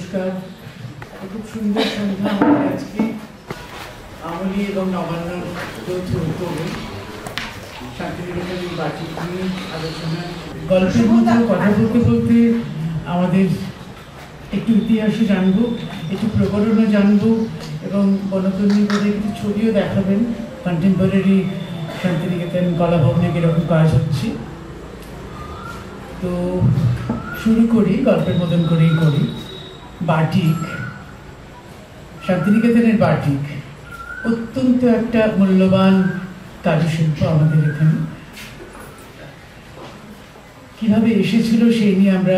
নমস্কার। খুব সুন্দর সন্ধ্যা আমাদের আজকে আমলি এবং নবান্ন যৌথ উদ্যোগে শান্তিনিকেতনের বাটিক নিয়ে আলোচনা। গল্পের মধ্যে কথা বলতে বলতে আমাদের একটু ইতিহাসও জানবো, একটু প্রকরণও জানবো এবং বনতন্ত্রী করে কিছু ছবিও দেখাবেন কন্টেম্পোরারি শান্তিনিকেতন কলাভবনে কীরকম কাজ হচ্ছে। তো শুরু করি, গল্পের মতন করেই করি। বাটিক, শান্তিনিকেতনের বাটিক অত্যন্ত একটা মূল্যবান কারুশিল্প আমাদের এখানে। কিভাবে এসেছিল সেই নিয়ে আমরা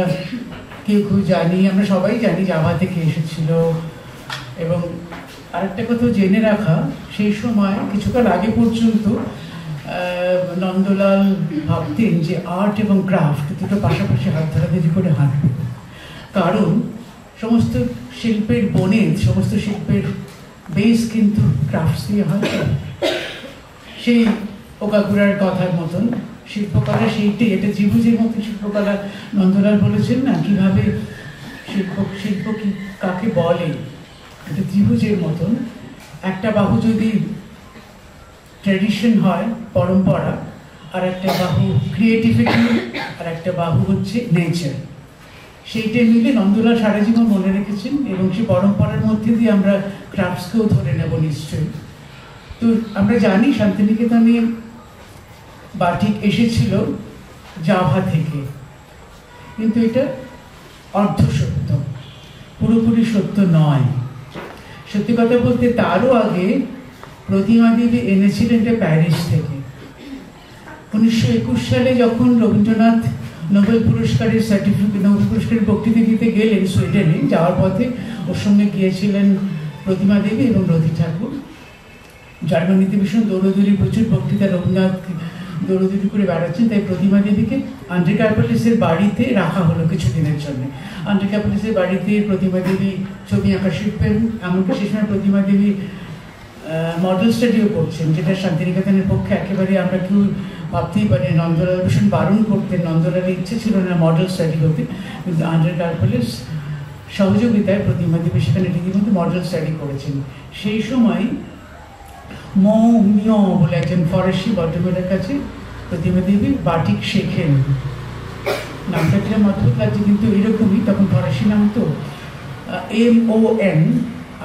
কেউ কেউ জানি, আমরা সবাই জানি জাভা থেকে এসেছিল। এবং আরেকটা কথা জেনে রাখা, সেই সময় কিছুকাল আগে পর্যন্ত নন্দলাল ভাবতেন যে আর্ট এবং ক্রাফট দুটো পাশাপাশি হাত ধরাধরি করে হাঁটবে, কারণ সমস্ত শিল্পের বনেজ, সমস্ত শিল্পের বেস কিন্তু ক্রাফটস দিয়ে হয়। সেই ওকাগুড়ার কথার মতন শিল্পকলা সেইটাই, এটা ত্রিভুজের মতো শিল্পকলা। নন্দলাল বলেছেন না কিভাবে শিল্প কি কাকে বলে, এটা ত্রিভুজের মতন। একটা বাহু যদি ট্র্যাডিশন হয়, পরম্পরা, আর একটা বাহু ক্রিয়েটিভিটি, আর একটা বাহু হচ্ছে নেচার। সেইটা মিলে নন্দলাল সারা জীবন মনে রেখেছেন এবং সেই পরম্পরার মধ্যে দিয়ে আমরা ক্রাফটসকেও ধরে নেব নিশ্চয়ই। তো আমরা জানি শান্তিনিকেতনে বাটিক এসেছিল জাভা থেকে, কিন্তু এটা অর্ধসত্য, পুরোপুরি সত্য নয়। সত্যি কথা বলতে তারও আগে প্রতিমা দেবী এনেছিলেন এটা প্যারিস থেকে। 1921 সালে যখন রবীন্দ্রনাথ নোবেল পুরস্কারের নোবেল পুরস্কারের বক্তৃতা দিতে গেলেন সুইডেনে, যাওয়ার পথে ওর সঙ্গে গিয়েছিলেন প্রতিমা দেবী এবং রথী ঠাকুর। জার্মানিতে ভীষণ দৌড়দৌড়ি, প্রচুর বক্তৃতা, রবীন্দ্রনাথ দৌড়দৌড়ি করে বেড়াচ্ছেন, তাই প্রতিমা দেবীকে আন্দ্রে কার্পেলিসের বাড়িতে রাখা হলো কিছুদিনের জন্য। আন্দ্রে কার্পেলিসের বাড়িতে প্রতিমা দেবী ছবি আঁকা শিখবেন, এমনকি সে সময় প্রতিমা দেবী মডেল স্টাডিও করছেন, যেটা শান্তিনিকেতনের পক্ষে একেবারে আমরা কেউ ভাবতেই পারি। নন্দলাল ভীষণ বারণ করতেন, নন্দলালের ইচ্ছে ছিল না মডেল স্টাডি করতে, কিন্তু আন্দ্রে কার্পেলিস সহযোগিতায় প্রতিমা দেবী সেখানে রীতিমতো মডেল স্টাডি করেছেন। সেই সময় মিয় বলে একজন ফরাসি ভদ্রমহিলার কাছে প্রতিমা দেবী বাটিক শেখেন। নামটা কিরম অদ্ভুত লাগছে, কিন্তু এরকমই, তখন ফরাসি নাম তো, MON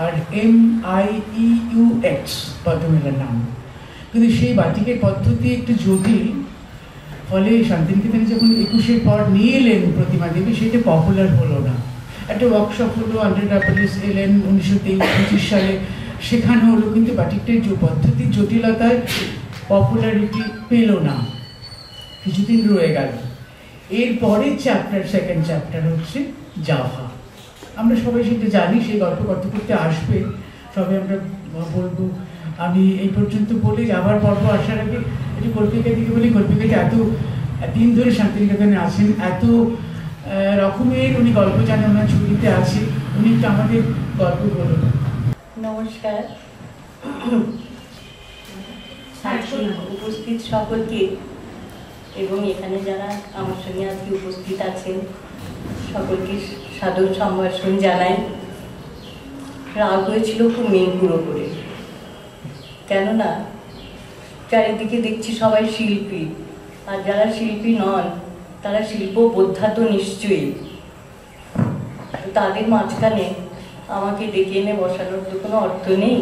আর MIEUX ভদ্রমহিলার নাম। কিন্তু সেই বাটিকের পদ্ধতি একটু জটিল, ফলে শান্তিনিকেতনে যখন 21-এর পর নিয়ে এলেন প্রতিমা দেবী, সেটা পপুলার হলো না। একটা ওয়ার্কশপ হলো, আন্দ্রে কার্পেলিস এলেন 1923-25 সালে, শেখানো হলো, কিন্তু বাটিকটার যে পদ্ধতির জটিলতায় পপুলারিটি পেল না, কিছুদিন রয়ে গেল। এরপরে সেকেন্ড চ্যাপ্টার হচ্ছে জাভা। আমরা সবাই সেটা জানি, সেই গল্প করতে করতে আসবে, সবাই আমরা বলবো। আমি এই পর্যন্ত বলে যাবার পর্ব আসার আগে একটু কল্পিকা দিকে বলি। কল্পিকাটি এত দিন ধরে শান্তিনিকেতনে আছেন, এত রকমের উনি গল্প জানেন, ওনার ছবিতে আছে, উনি একটু আমাদের গল্প বলুন। নমস্কার উপস্থিত সকলকে, এবং এখানে যারা আমার সঙ্গে আজকে উপস্থিত আছেন সকলকে সাদর সম্ভাষণ জানাই। রাগ হয়েছিল খুব মেঘগুঁড়ো করে, কেননা চারিদিকে দেখছি সবাই শিল্পী, আর যারা শিল্পী নন তারা শিল্প বোদ্ধা তো নিশ্চয়ই। তাদের মাঝখানে আমাকে ডেকে এনে বসানোর তো কোনো অর্থ নেই।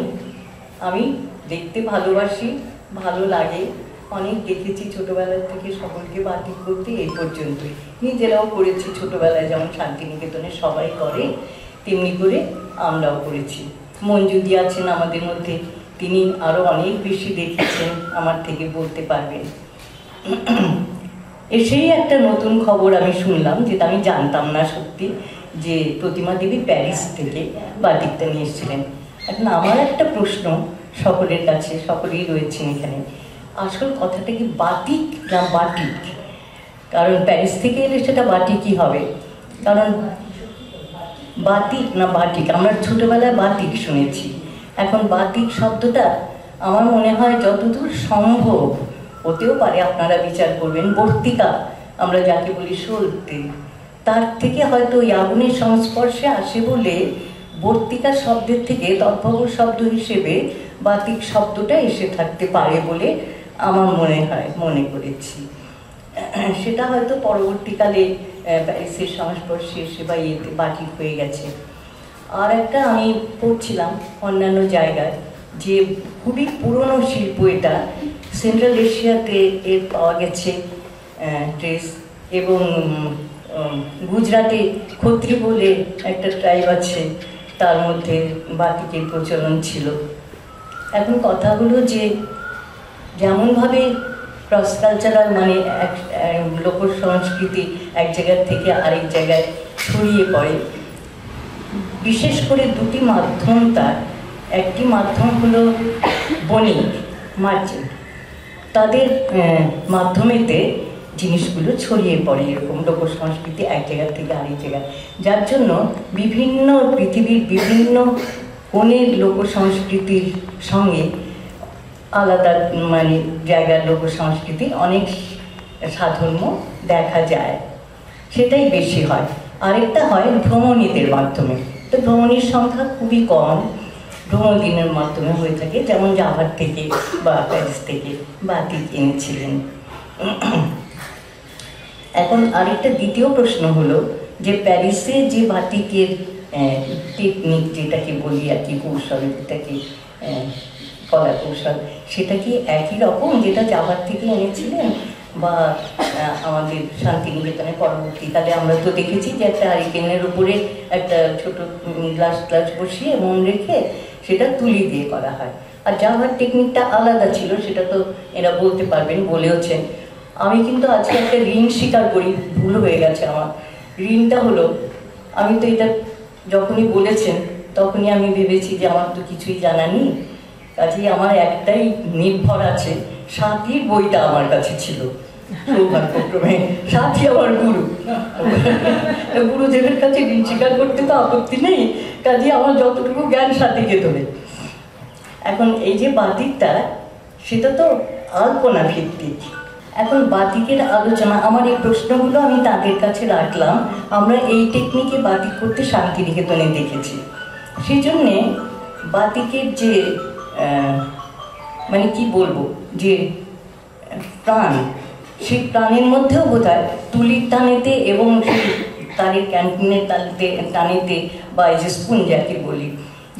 আমি দেখতে ভালোবাসি, ভালো লাগে, অনেক দেখেছি ছোটোবেলার থেকে সকলকে বাটিক করতে, এই পর্যন্তই। নিজেরাও করেছি ছোটোবেলায়, যেমন শান্তিনিকেতনে সবাই করে তেমনি করে আমরাও করেছি। মঞ্জুদি আছেন আমাদের মধ্যে, তিনি আরও অনেক বেশি দেখেছেন, আমার থেকে বলতে পারবেন। সেই একটা নতুন খবর আমি শুনলাম, যেটা আমি জানতাম না সত্যি, যে প্রতিমা দেবী প্যারিস থেকে বাটিকটা নিয়ে এসেছিলেন। এখন আমার একটা প্রশ্ন সকলের কাছে, সকলেই রয়েছেন এখানে, আসল কথাটা কি বাটিক না বাটিক? কারণ প্যারিস থেকে এলে সেটা বাটিকই হবে, কারণ বাটিক না বাটিক, আমরা ছোটোবেলায় বাটিক শুনেছি। এখন বাটিক শব্দটা আমার মনে হয় যতদূর সম্ভব, হতেও পারে আপনারা বিচার করবেন, বর্তিকা আমরা যাকে বলি সলতে, তার থেকে হয়তো ওই আগুনের সংস্পর্শে আসে বলে বর্তিকা শব্দের থেকে তদ্ভব শব্দ হিসেবে বাতিক শব্দটা এসে থাকতে পারে বলে আমার মনে করেছি। সেটা হয়তো পরবর্তীকালে প্যারিসের সংস্পর্শে এসে বা ইয়েতে বাতিক হয়ে গেছে। আর একটা আমি পড়ছিলাম অন্যান্য জায়গায় যে খুবই পুরনো শিল্প, এটা সেন্ট্রাল এশিয়াতে এর পাওয়া গেছে ড্রেস, এবং গুজরাটে খত্রি বলে একটা ট্রাইব আছে, তার মধ্যে বাতিকের প্রচলন ছিল। এখন কথা হলো যে যেমনভাবে ক্রস কালচারাল মানে লোক সংস্কৃতি এক জায়গা থেকে আরেক জায়গায় ছড়িয়ে পড়ে, বিশেষ করে দুটি মাধ্যম তার। একটি মাধ্যম হলো বণিক, মার্চেন্ট, তাদের মাধ্যমেতে জিনিসগুলো ছড়িয়ে পড়ে এরকম লোক সংস্কৃতি এক জায়গা থেকে আরেক জায়গায়, যার জন্য বিভিন্ন পৃথিবীর বিভিন্ন কোণের লোক সংস্কৃতির সঙ্গে আলাদা মানে জায়গার লোক সংস্কৃতির অনেক সাধর্ম দেখা যায়, সেটাই বেশি হয়। আরেকটা হয় ভ্রমণীদের মাধ্যমে। তো ভ্রমণীর সংখ্যা খুবই কম, ভ্রমণদিনের মাধ্যমে হয়ে থাকে, যেমন জাভার থেকে বা প্যারিস থেকে বাতিক এনেছিলেন। এখন আরেকটা দ্বিতীয় প্রশ্ন হলো যে প্যারিসে যে বাতিকের টেকনিক, যেটাকে বলি আর কি, কৌশল, যেটাকে কলা কৌশল, সেটা কি একই রকম যেটা জাভার থেকে এনেছিলেন, বা আমাদের শান্তিনিকেতনে পরবর্তীকালে আমরা তো দেখেছি যে একটা হারিকেনের উপরে একটা ছোট গ্লাস বসিয়ে মন রেখে সেটা তুলি দিয়ে করা হয়। আর জাভার টেকনিকটা আলাদা ছিল, সেটা তো এরা বলতে পারবেন, বলেওছেন। আমি কিন্তু আজকে একটা ঋণ স্বীকার করি, ভুল হয়ে গেছে আমার। ঋণটা হলো, আমি তো এটা যখনই বলেছেন তখনই আমি ভেবেছি যে আমার তো কিছুই জানা নেই, কাজেই আমার একটাই নির্ভর আছে, সাথীর বইটা আমার কাছে ছিল সৌভাগ্যক্রমে। সাথী আমার গুরু, গুরুদেবের কাছে ঋণ স্বীকার করতে তো আপত্তি নেই, কাজেই আমার যতটুকু জ্ঞান সাথীকে ধরে। এখন এই যে বাতিকটা, সেটা তো আলপনা ভিত্তিক। এখন বাতিকের আলোচনা, আমার এই প্রশ্নগুলো আমি তাদের কাছে রাখলাম। আমরা এই টেকনিকে বাতিক করতে শান্তিনিকেতনে দেখেছি, সেই জন্যে বাতিকের যে মানে কি বলবো, যে প্রাণ, সেই প্রাণের মধ্যেও বোধহয় তুলির টানেতে এবং সেই তারের ক্যান্টিনের টানেতে বা এই যে স্পুন যাকে বলি,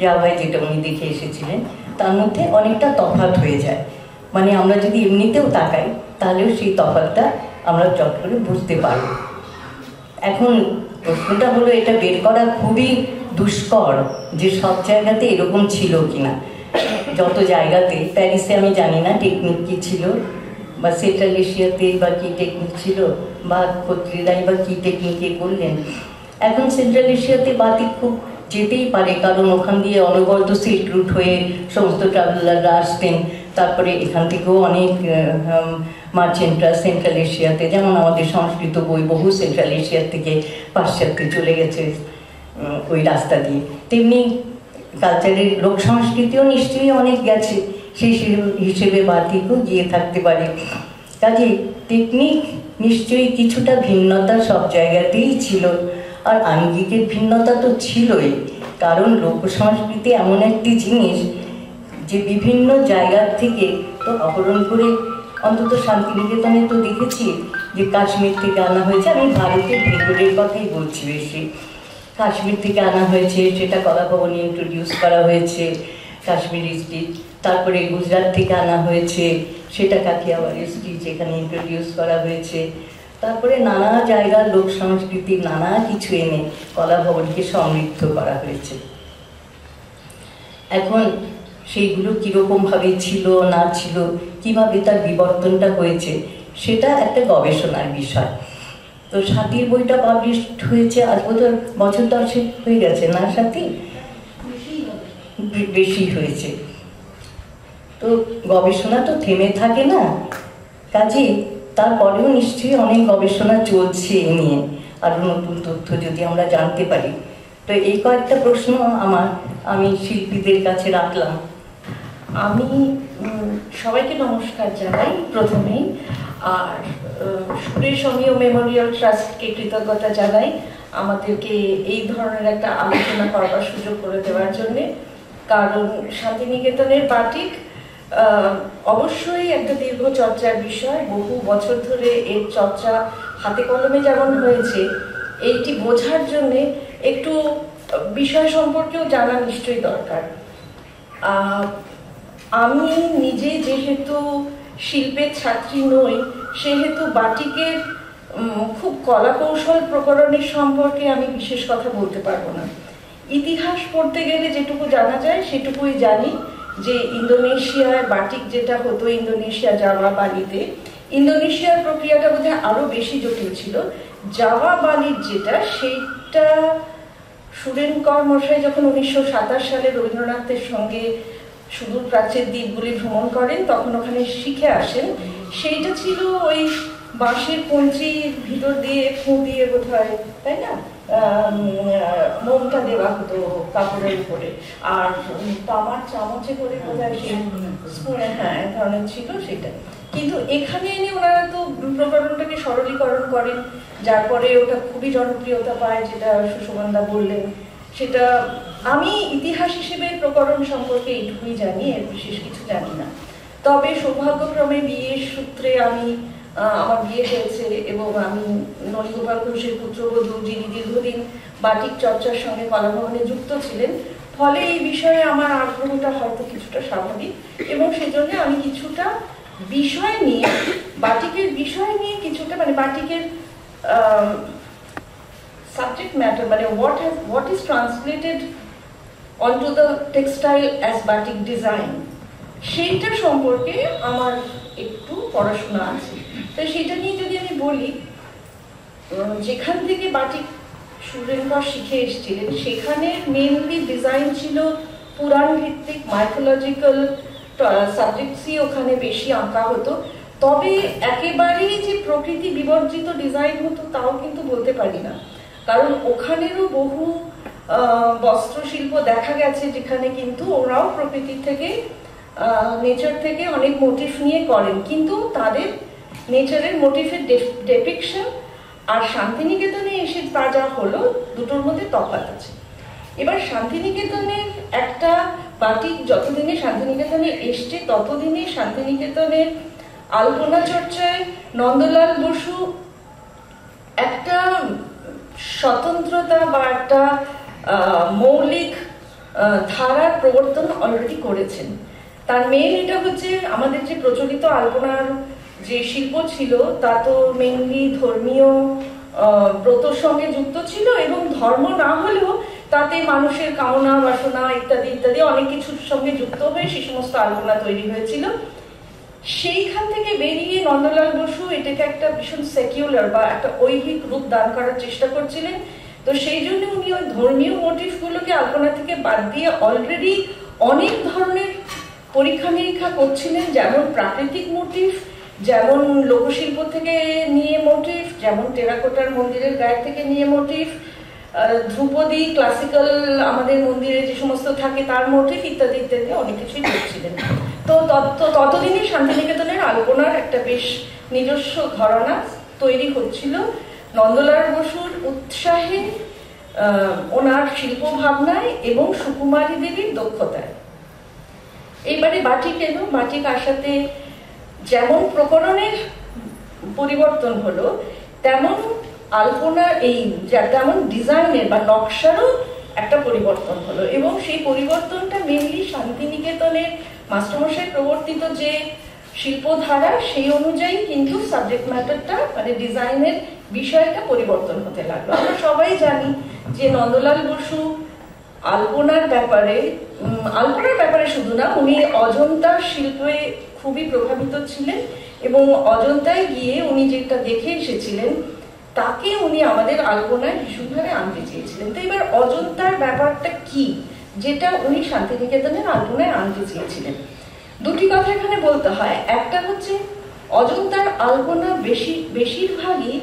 যা হয় যেটা উনি দেখে এসেছিলেন, তার মধ্যে অনেকটা তফাৎ হয়ে যায়। মানে আমরা যদি এমনিতেও তাকাই তাহলেও সেই তফাৎটা আমরা চট করে বুঝতে পারব। এখন প্রশ্নটা হলো, এটা বের করা খুবই দুষ্কর যে সব জায়গাতে এরকম ছিল কিনা। যত জায়গাতে, প্যারিসে আমি জানি না টেকনিক কী ছিল, বা সেন্ট্রাল এশিয়াতে বা কী টেকনিক ছিল, বা খত্রিরাই বা কী টেকনিকে করলেন। এখন সেন্ট্রাল এশিয়াতে বাতিক খুব যেতেই পারে, কারণ ওখান দিয়ে অনবরত সিল্ক রুট হয়ে সমস্ত ট্রাভেলাররা আসতেন। তারপরে এখান থেকেও অনেক মার্চেন্টরা সেন্ট্রাল এশিয়াতে, যেমন আমাদের সংস্কৃত বই বহু সেন্ট্রাল এশিয়ার থেকে পাশ্চাত্যে চলে গেছে ওই রাস্তা দিয়ে, তেমনি কালচারের লোক সংস্কৃতিও নিশ্চয়ই অনেক গেছে, সেই হিসেবে বাতিকও গিয়ে থাকতে পারে। কাজে টেকনিক নিশ্চয়ই কিছুটা ভিন্নতা সব জায়গাতেই ছিল, আর আঙ্গিকের ভিন্নতা তো ছিলই, কারণ লোক সংস্কৃতি এমন একটি জিনিস যে বিভিন্ন জায়গার থেকে তো আহরণ করে, অন্তত শান্তিনিকেতনে তো দেখেছি যে কাশ্মীর থেকে আনা হয়েছে, আমি ভারতের ভেতরের কথাই বলছি বেশি, কাশ্মীর থেকে আনা হয়েছে, সেটা কলাভবনে ইন্ট্রোডিউস করা হয়েছে, কাশ্মীরি স্টিচ। তারপরে গুজরাট থেকে আনা হয়েছে, সেটা কাথিয়াওয়াড়ি স্টিচ এখানে ইন্ট্রোডিউস করা হয়েছে। তারপরে নানা জায়গার লোক সংস্কৃতির নানা কিছু এনে কলাভবনকে সমৃদ্ধ করা হয়েছে। এখন সেইগুলো কীরকমভাবে ছিল না ছিল, কিভাবে তার বিবর্তনটা হয়েছে, সেটা একটা গবেষণার বিষয়। তো সাথীর বইটা পাবলিশড হয়েছে আজ বোধহয় বছর 10 হয়ে গেছে না সাথী? বেশি হয়েছে। তো গবেষণা তো থেমে থাকে না, কাজে তারপরেও নিশ্চয়ই অনেক গবেষণা চলছে এ নিয়ে, আরও নতুন তথ্য যদি আমরা জানতে পারি। তো এই কয়েকটা প্রশ্ন আমি শিল্পীদের কাছে রাখলাম। আমি সবাইকে নমস্কার জানাই প্রথমেই। আর সুরেশ অমিয় মেমোরিয়াল ট্রাস্টকে কৃতজ্ঞতা জানাই আমাদেরকে এই ধরনের একটা আলোচনা করবার সুযোগ করে দেওয়ার জন্যে। কারণ শান্তিনিকেতনের বাটিক অবশ্যই একটা দীর্ঘ চর্চার বিষয়, বহু বছর ধরে এর চর্চা হাতে কলমে যেমন হয়েছে, এইটি বোঝার জন্যে একটু বিষয় সম্পর্কেও জানা নিশ্চয়ই দরকার। আমি নিজে যেহেতু শিল্পের ছাত্রী নই, সেহেতু বাটিকের খুব কলা কৌশল প্রকরণের সম্পর্কে আমি বিশেষ কথা বলতে পারবো না। ইতিহাস পড়তে গেলে যেটুকু জানা যায় সেটুকুই জানি যে ইন্দোনেশিয়ার বাটিক যেটা হতো, ইন্দোনেশিয়া জাভা বালিতে, ইন্দোনেশিয়ার প্রক্রিয়াটা বোধহয় আরো বেশি জটিল ছিল। জাভা বালির যেটা, সেইটা সুরেনকর মশাই যখন 1927 সালে রবীন্দ্রনাথের সঙ্গে সুদূর প্রাচ্যের দ্বীপগুলি ভ্রমণ করেন, তখন ওখানে শিখে আসেন। সেইটা ছিল ওই বাঁশের কঞ্চির ভিতর দিয়ে ফুঁ দিয়ে বোধহয়, তাই না, মোমটা দেওয়া হতো কাপড়ের উপরে, আর তামার চামচে করে বোধহয় সেই স্পুনে, হ্যাঁ, এক ধরনের ছিল সেটা। কিন্তু এখানে এনে ওনারা তো প্রকরণটাকে সরলীকরণ করেন, যার পরে ওটা খুবই জনপ্রিয়তা পায়, যেটা সুষমানদা বললেন। সেটা আমি ইতিহাস হিসেবে প্রকরণ সম্পর্কে এইটুকুই জানি, এর বিশেষ কিছু জানি না। তবে সৌভাগ্যক্রমে বিয়ের সূত্রে আমার বিয়ে হয়েছে এবং আমি নলিগোপাল ঘোষের পুত্রবধূ, যিনি দীর্ঘদিন বাটিক চর্চার সঙ্গে কলাভবনে যুক্ত ছিলেন। ফলে এই বিষয়ে আমার আগ্রহটা হয়তো কিছুটা স্বাভাবিক, এবং সেজন্য আমি কিছুটা বিষয় নিয়ে, বাটিকের বিষয় নিয়ে কিছুটা, মানে বাটিকের সাবজেক্ট ম্যাটার, মানে what is translated onto the textile as batik design, সেইটা সম্পর্কে আমার একটু পড়াশোনা আছে। তো সেটা নিয়ে যদি আমি বলি, যেখান থেকে বাটিক সুরেনকর শিখে এসেছিলেন, সেখানে মেইনলি ডিজাইন ছিল পুরাণ ভিত্তিক, মাইথোলজিক্যাল সাবজেক্টসই ওখানে বেশি আঁকা হতো। তবে একেবারেই যে প্রকৃতি বিবর্জিত ডিজাইন হতো তাও কিন্তু বলতে পারি না, কারণ ওখানেরও বহু বস্ত্রশিল্প দেখা গেছে যেখানে কিন্তু ওরাও প্রকৃতি থেকে, নেচার থেকে অনেক মোটিভ নিয়ে করেন, কিন্তু তাদের নেচারের মোটিভের ডেপিকশন আর শান্তিনিকেতনে এসে তা যা হলো, দুটোর মধ্যে তফাৎ আছে। এবার শান্তিনিকেতনের একটা বাটিক যতদিনে শান্তিনিকেতনে এসছে, ততদিনে শান্তিনিকেতনের আলপনা চর্চায় নন্দলাল বসু একটা স্বতন্ত্রতা বা একটা মৌলিক ধারার প্রবর্তন অলরেডি করেছেন। তার মেইন এটা হচ্ছে, আমাদের যে প্রচলিত আলপনার যে শিল্প ছিল তা তো মেইনলি ধর্মীয় ব্রতর সঙ্গে যুক্ত ছিল, এবং ধর্ম না হলেও তাতে মানুষের কামনা বাসনা ইত্যাদি ইত্যাদি অনেক কিছুর সঙ্গে যুক্ত হয়ে সেই সমস্ত আলপনা তৈরি হয়েছিল। সেইখান থেকে বেরিয়ে নন্দলাল বসু এটাকে একটা ভীষণ সেকুলার বা একটা ঐহিক রূপ দান করার চেষ্টা করছিলেন। তো সেই জন্য উনি ওই ধর্মীয় মোটিভগুলোকে আলপনা থেকে বাদ দিয়ে অলরেডি অনেক ধরনের পরীক্ষা নিরীক্ষা করছিলেন, যেমন প্রাকৃতিক মোটিভ, যেমন লোকশিল্প থেকে নিয়ে মোটিভ, যেমন টেরাকোটার মন্দিরের গায়ে থেকে নিয়ে মোটিভ, ধ্রুপদী ক্লাসিক্যাল আমাদের মন্দিরে যে সমস্ত থাকে তার মোটিভ ইত্যাদি ইত্যাদি অনেক কিছুই করছিলেন। তো ততদিনে শান্তিনিকেতনের আলপনার একটা বেশ নিজস্ব ঘরানা তৈরি হচ্ছিল নন্দলাল বসুর উৎসাহে, ওনার শিল্প ভাবনায় এবং সুকুমারী দেবীর দক্ষতায়। এইবারে বাটিক এলো, বাটিক আসাতে যেমন প্রকরণের পরিবর্তন হলো, তেমন আলপনা তেমন ডিজাইনের বা নকশারও একটা পরিবর্তন হলো, এবং সেই পরিবর্তনটা মেনলি শান্তিনিকেতনের মাস্টারমশাই প্রবর্তিত যে শিল্পধারা সেই অনুযায়ী কিন্তু সাবজেক্ট ম্যাটারটা, মানে ডিজাইনের বিষয়টা পরিবর্তন হতে লাগলো। আমরা সবাই জানি যে নন্দলাল বসু আলপনার ব্যাপারে শুধু না, উনি অজন্তার শিল্পে খুবই প্রভাবিত ছিলেন, এবং অজন্তায় গিয়ে উনি যেটা দেখে এসেছিলেন তাকে উনি আমাদের আলপনায় ভীষণভাবে আনতে চেয়েছিলেন। তো এবার অজন্তার ব্যাপারটা কি, যেটা উনি শান্তিনিকেতনের আলপনায় আনতে চেয়েছিলেন, দুটি কথা এখানে বলতে হয়। একটা হচ্ছে অজন্তার আলপনা বেশিরভাগই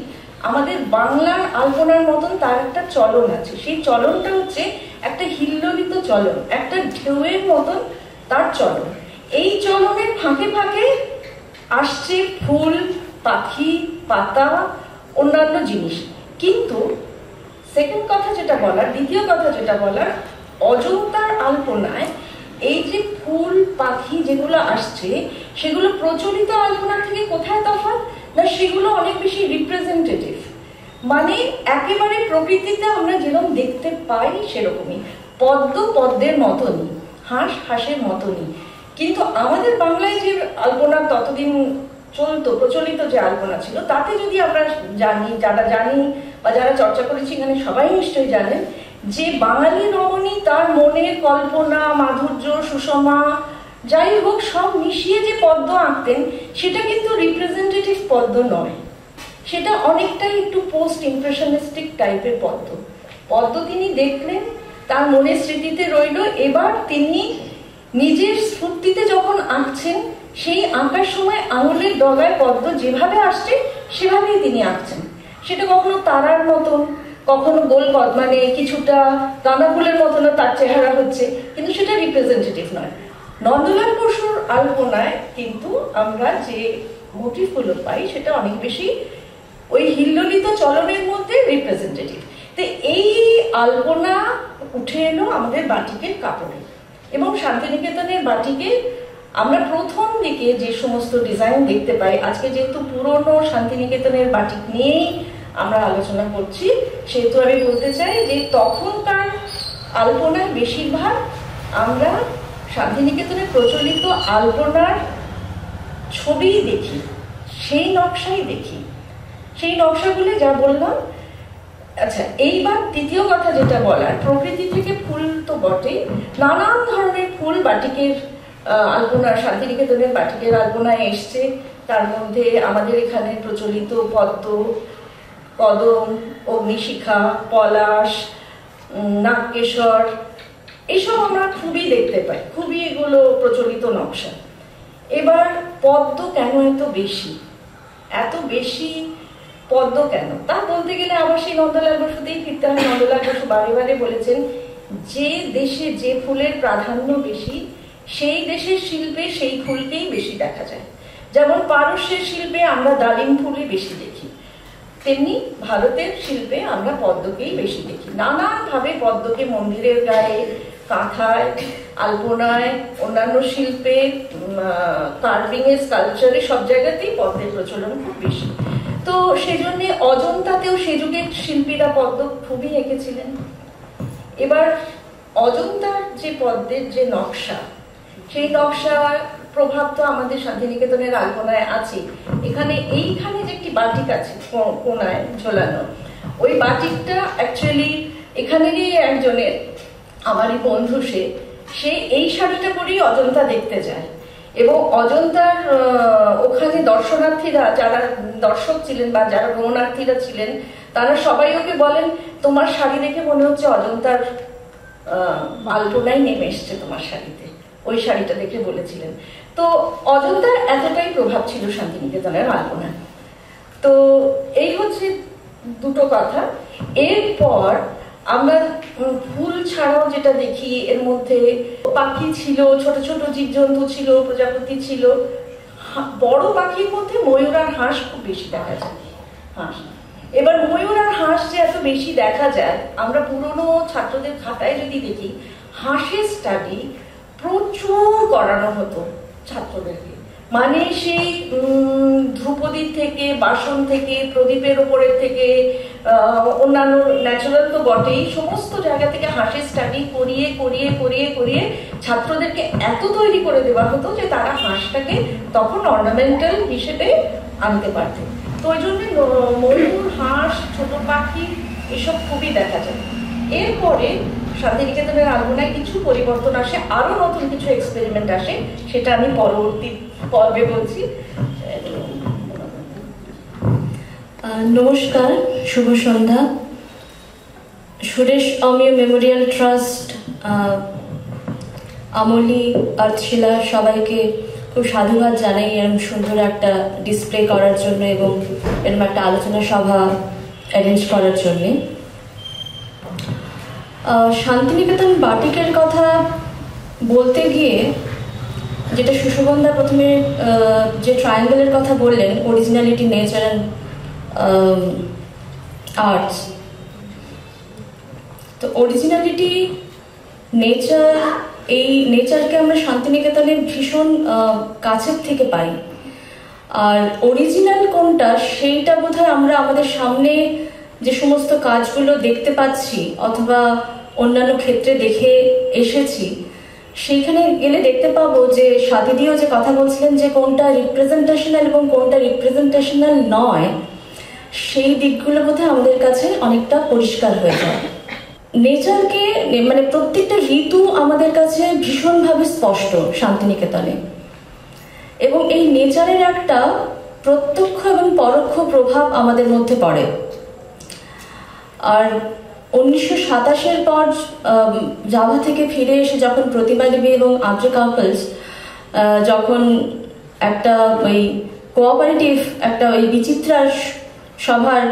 আমাদের বাংলার আলপনার মতন তার একটা চলন আছে। সেই চলনটা হচ্ছে একটা হিল্লোলিত চলন, একটা ঢেউয়ের মতন তার চলন। এই চলনের ফাঁকে ফাঁকে আসছে ফুল, পাখি, পাতা, অন্যান্য জিনিস। কিন্তু সেকেন্ড কথা যেটা বলার, দ্বিতীয় কথা যেটা বলার, অজন্তার আলপনায় এই যে ফুল পাখি যেগুলো আসছে সেগুলো প্রচলিত আলপনা থেকে কোথায় তফাৎ না, সেগুলো অনেক বেশি রিপ্রেজেন্টেটিভ, মানে একেবারে প্রকৃতিতে আমরা যেরকম দেখতে পাই সেরকমই, পদ্ম পদ্মের মতনই, হাঁস হাঁসের মতনই। কিন্তু আমাদের বাংলায় যে আলপনা ততদিন চলতো, প্রচলিত যে আলপনা ছিল, তাতে যদি আমরা জানি, যারা জানি বা যারা চর্চা করেছি এখানে সবাই নিশ্চয়ই জানেন যে বাঙালি রমণী তার মনের কল্পনা, মাধুর্য, সুষমা যাই হোক সব মিশিয়ে যে পদ্ম আঁকতেন, সেটা কিন্তু রিপ্রেজেন্টেটিভ পদ্ম নয়, সেটা অনেকটাই একটু পোস্ট ইমপ্রেশনিস্টিক টাইপের পদ্ম। পদ্ম তিনি দেখলেন, তার মনের স্মৃতিতে রইল, এবার তিনি নিজের স্ফূর্তিতে যখন আঁকছেন, সেই আঁকার সময় আঙুলের ডগায় পদ্ম যেভাবে আসছে সেভাবেই তিনি আঁকছেন। সেটা কখনো তারার মতন, কখনো গোল মানে কিছুটা গাঁদা ফুলের মতনও তার চেহারা হচ্ছে, কিন্তু সেটা রিপ্রেজেন্টেটিভ নয়। নন্দলাল বসুর আলপনায় কিন্তু আমরা যে মোটিভগুলো পাই সেটা অনেক বেশি ওই হিল্লোলিত চলনের মধ্যে রিপ্রেজেন্টেটিভ। তো এই আলপনা উঠে এলো আমাদের বাটিকের কাপড়ে, এবং শান্তিনিকেতনের বাটিকে আমরা প্রথম দিকে যে সমস্ত ডিজাইন দেখতে পাই, আজকে যেহেতু পুরনো শান্তিনিকেতনের বাটিক নিয়েই আমরা আলোচনা করছি, সেহেতু আমি বলতে চাই যে তখনকার আলপনার বেশিরভাগ আমরা শান্তিনিকেতনের প্রচলিত আলপনার ছবি দেখি, সেই নকশাই দেখি, সেই নকশাগুলো যা বললাম। আচ্ছা, এইবার দ্বিতীয় কথা যেটা বলার, প্রকৃতি থেকে ফুল তো বটেই, নানান ধরনের ফুল বাটিকের আলপনা, শান্তিনিকেতনের বাটিকের আলপনায় এসছে। তার মধ্যে আমাদের এখানে প্রচলিত পদ্ম, কদম, অগ্নিশিখা, পলাশ, নাগকেশর, এইসব আমরা খুবই দেখতে পাই, খুবই এগুলো প্রচলিত নকশা। এবার পদ্ম কেন এত বেশি পদ্ম কেন, তা বলতে গেলে আবার সেই নন্দলাল বসুতেই ফিরতে হয়। নন্দলাল বসু বারে বারে বলেছেন যে দেশে যে ফুলের প্রাধান্য বেশি, সেই দেশের শিল্পে সেই ফুলকেই বেশি দেখা যায়। যেমন পারস্যের শিল্পে আমরা ডালিম ফুলই বেশি দেখি, তেমনি ভারতের শিল্পে আমরা পদ্মকেই বেশি দেখি। নানানভাবে পদ্মকে মন্দিরের গায়ে, কাঁথায়, আলপনায়, অন্যান্য শিল্পে, কার্ভিং এর, স্কাল্পচারে, সব জায়গাতেই পদ্মের প্রচলন খুব বেশি। তো সেজন্য অজন্তাতেও সে যুগের শিল্পীরা পদ্ম খুবই এঁকেছিলেন। এবার অজন্তার যে পদ্মের যে নকশা, সেই নকশা প্রভাব তো আমাদের শান্তিনিকেতনের আলপনায় আছে। এইখানে যে একটি বাটিক আছে কোনায় ঝোলানো, ওই বাটিকটা অ্যাকচুয়ালি এখানেরই একজনের, আমারই বন্ধু, সে এই শাড়িটা পরেই অজন্তা দেখতে যায়, এবং অজন্তার ওখানে দর্শনার্থীরা, যারা দর্শক ছিলেন বা যারা ভ্রমণার্থীরা ছিলেন, তারা সবাই ওকে বলেন, তোমার শাড়ি দেখে মনে হচ্ছে অজন্তার আলপনাই নেমে এসছে তোমার শাড়িতে, ওই শাড়িটা দেখে বলেছিলেন। তো অজন্তার এতটাই প্রভাব ছিল শান্তিনিকেতনের আলপনায়। তো এই হচ্ছে দুটো কথা। এরপর আমরা ফুল ছাড়াও যেটা দেখি, এর মধ্যে পাখি ছিল, ছোট ছোট জীবজন্তু ছিল, প্রজাপতি ছিল। বড় পাখির মধ্যে ময়ূর আর হাঁস খুব বেশি দেখা যায়। হাঁস, এবার ময়ূর আর হাঁস যে এত বেশি দেখা যায়, আমরা পুরনো ছাত্রদের খাতায় যদি দেখি, হাঁসের স্টাডি প্রচুর করানো হতো ছাত্রদেরকে। মানে সেই ধ্রুপদীর থেকে, বাসন থেকে, প্রদীপের ওপরের থেকে, অন্যান্য ন্যাচারাল তো বটেই, সমস্ত জায়গা থেকে হাঁসের স্টাডি করিয়ে করিয়ে করিয়ে করিয়ে ছাত্রদেরকে এত তৈরি করে দেওয়া হতো যে তারা হাঁসটাকে তখন অর্নামেন্টাল হিসেবে আনতে পারতেন। তো ওই জন্য ময়ূর, হাঁস, ছোট পাখি এসব খুবই দেখা যায়। এরপরে শান্তিনিকেতনের আলপনায় কিছু পরিবর্তন আসে, আরো নতুন কিছু এক্সপেরিমেন্ট আসে, সেটা আমি পরবর্তী পর্বে বলছি। নমস্কার, শুভ সন্ধ্যা। সুরেশ অমিয় মেমোরিয়াল ট্রাস্ট, আমলি, আর্থশিলা সবাইকে খুব সাধুবাদ জানাই এরকম সুন্দর একটা ডিসপ্লে করার জন্য এবং এরকম একটা আলোচনা সভা অ্যারেঞ্জ করার জন্যে। শান্তিনিকেতন বাটিকের কথা বলতে গিয়ে যেটা সুশোভনদা প্রথমে যে ট্রায়াঙ্গেলের কথা বললেন, অরিজিনালিটি, নেচার অ্যান্ড আর্টস। তো অরিজিনালিটি, নেচার, এই নেচারকে আমরা শান্তিনিকেতনে ভীষণ কাছের থেকে পাই। আর অরিজিনাল কোনটা সেইটা বোধহয় আমরা আমাদের সামনে যে সমস্ত কাজগুলো দেখতে পাচ্ছি অথবা অন্যান্য ক্ষেত্রে দেখে এসেছি, সেইখানে গেলে দেখতে পাবো যে স্বাতিদিও যে কথা বলছিলেন যে কোনটা রিপ্রেজেন্টেশনাল এবং কোনটা রিপ্রেজেন্টেশনাল নয়, সেই দিকগুলো বোধহয় আমাদের কাছে অনেকটা পরিষ্কার হয়ে যায়। নেচারকে মানে প্রত্যেকটা ঋতু আমাদের কাছে ভীষণভাবে স্পষ্ট শান্তিনিকেতনে, এবং এই নেচারের একটা প্রত্যক্ষ এবং পরোক্ষ প্রভাব আমাদের মধ্যে পড়ে। আর 1927-এর পর জাভা থেকে ফিরে এসে যখন প্রতিমা দেবী এবং আদ্র কাপলস যখন একটা ওই কোঅপারেটিভ একটা ওই বিচিত্রা সভার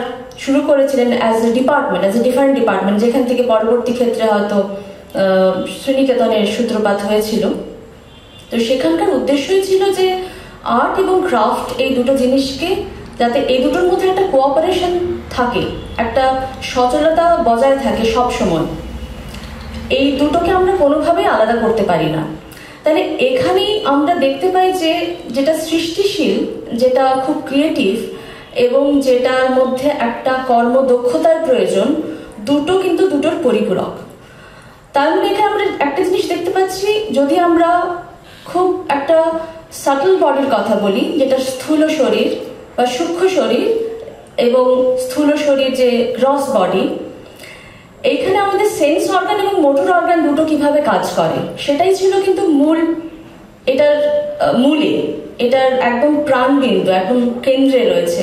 শুরু করেছিলেন as a department, as a different department, যেখান থেকে পরবর্তী ক্ষেত্রে হয়তো শ্রীনিকেতনের সূত্রপাত হয়েছিল। তো সেখানকার উদ্দেশ্যই ছিল যে আর্ট এবং ক্রাফট এই দুটো জিনিসকে যাতে এই দুটোর মধ্যে একটা কোঅপারেশন থাকে, একটা সচলতা বজায় থাকে সব সময়, এই দুটোকে আমরা কোনোভাবেই আলাদা করতে পারি না। তাহলে এখানেই আমরা দেখতে পাই যে যেটা সৃষ্টিশীল, যেটা খুব ক্রিয়েটিভ এবং যেটার মধ্যে একটা কর্মদক্ষতার প্রয়োজন, দুটো কিন্তু দুটোর পরিপূরক। তার মানে এখানে আমরা একটা জিনিস দেখতে পাচ্ছি, যদি আমরা খুব একটা সাটল বডির কথা বলি, যেটা স্থূল শরীর বা সূক্ষ্ম শরীর এবং স্থূল শরীর যে গ্রস বডি, এইখানে আমাদের সেন্স অর্গান এবং মোটর অর্গান দুটো কিভাবে কাজ করে সেটাই ছিল কিন্তু মূল, এটার মূলে, এটার একদম প্রাণবিন্দু, একদম কেন্দ্রে রয়েছে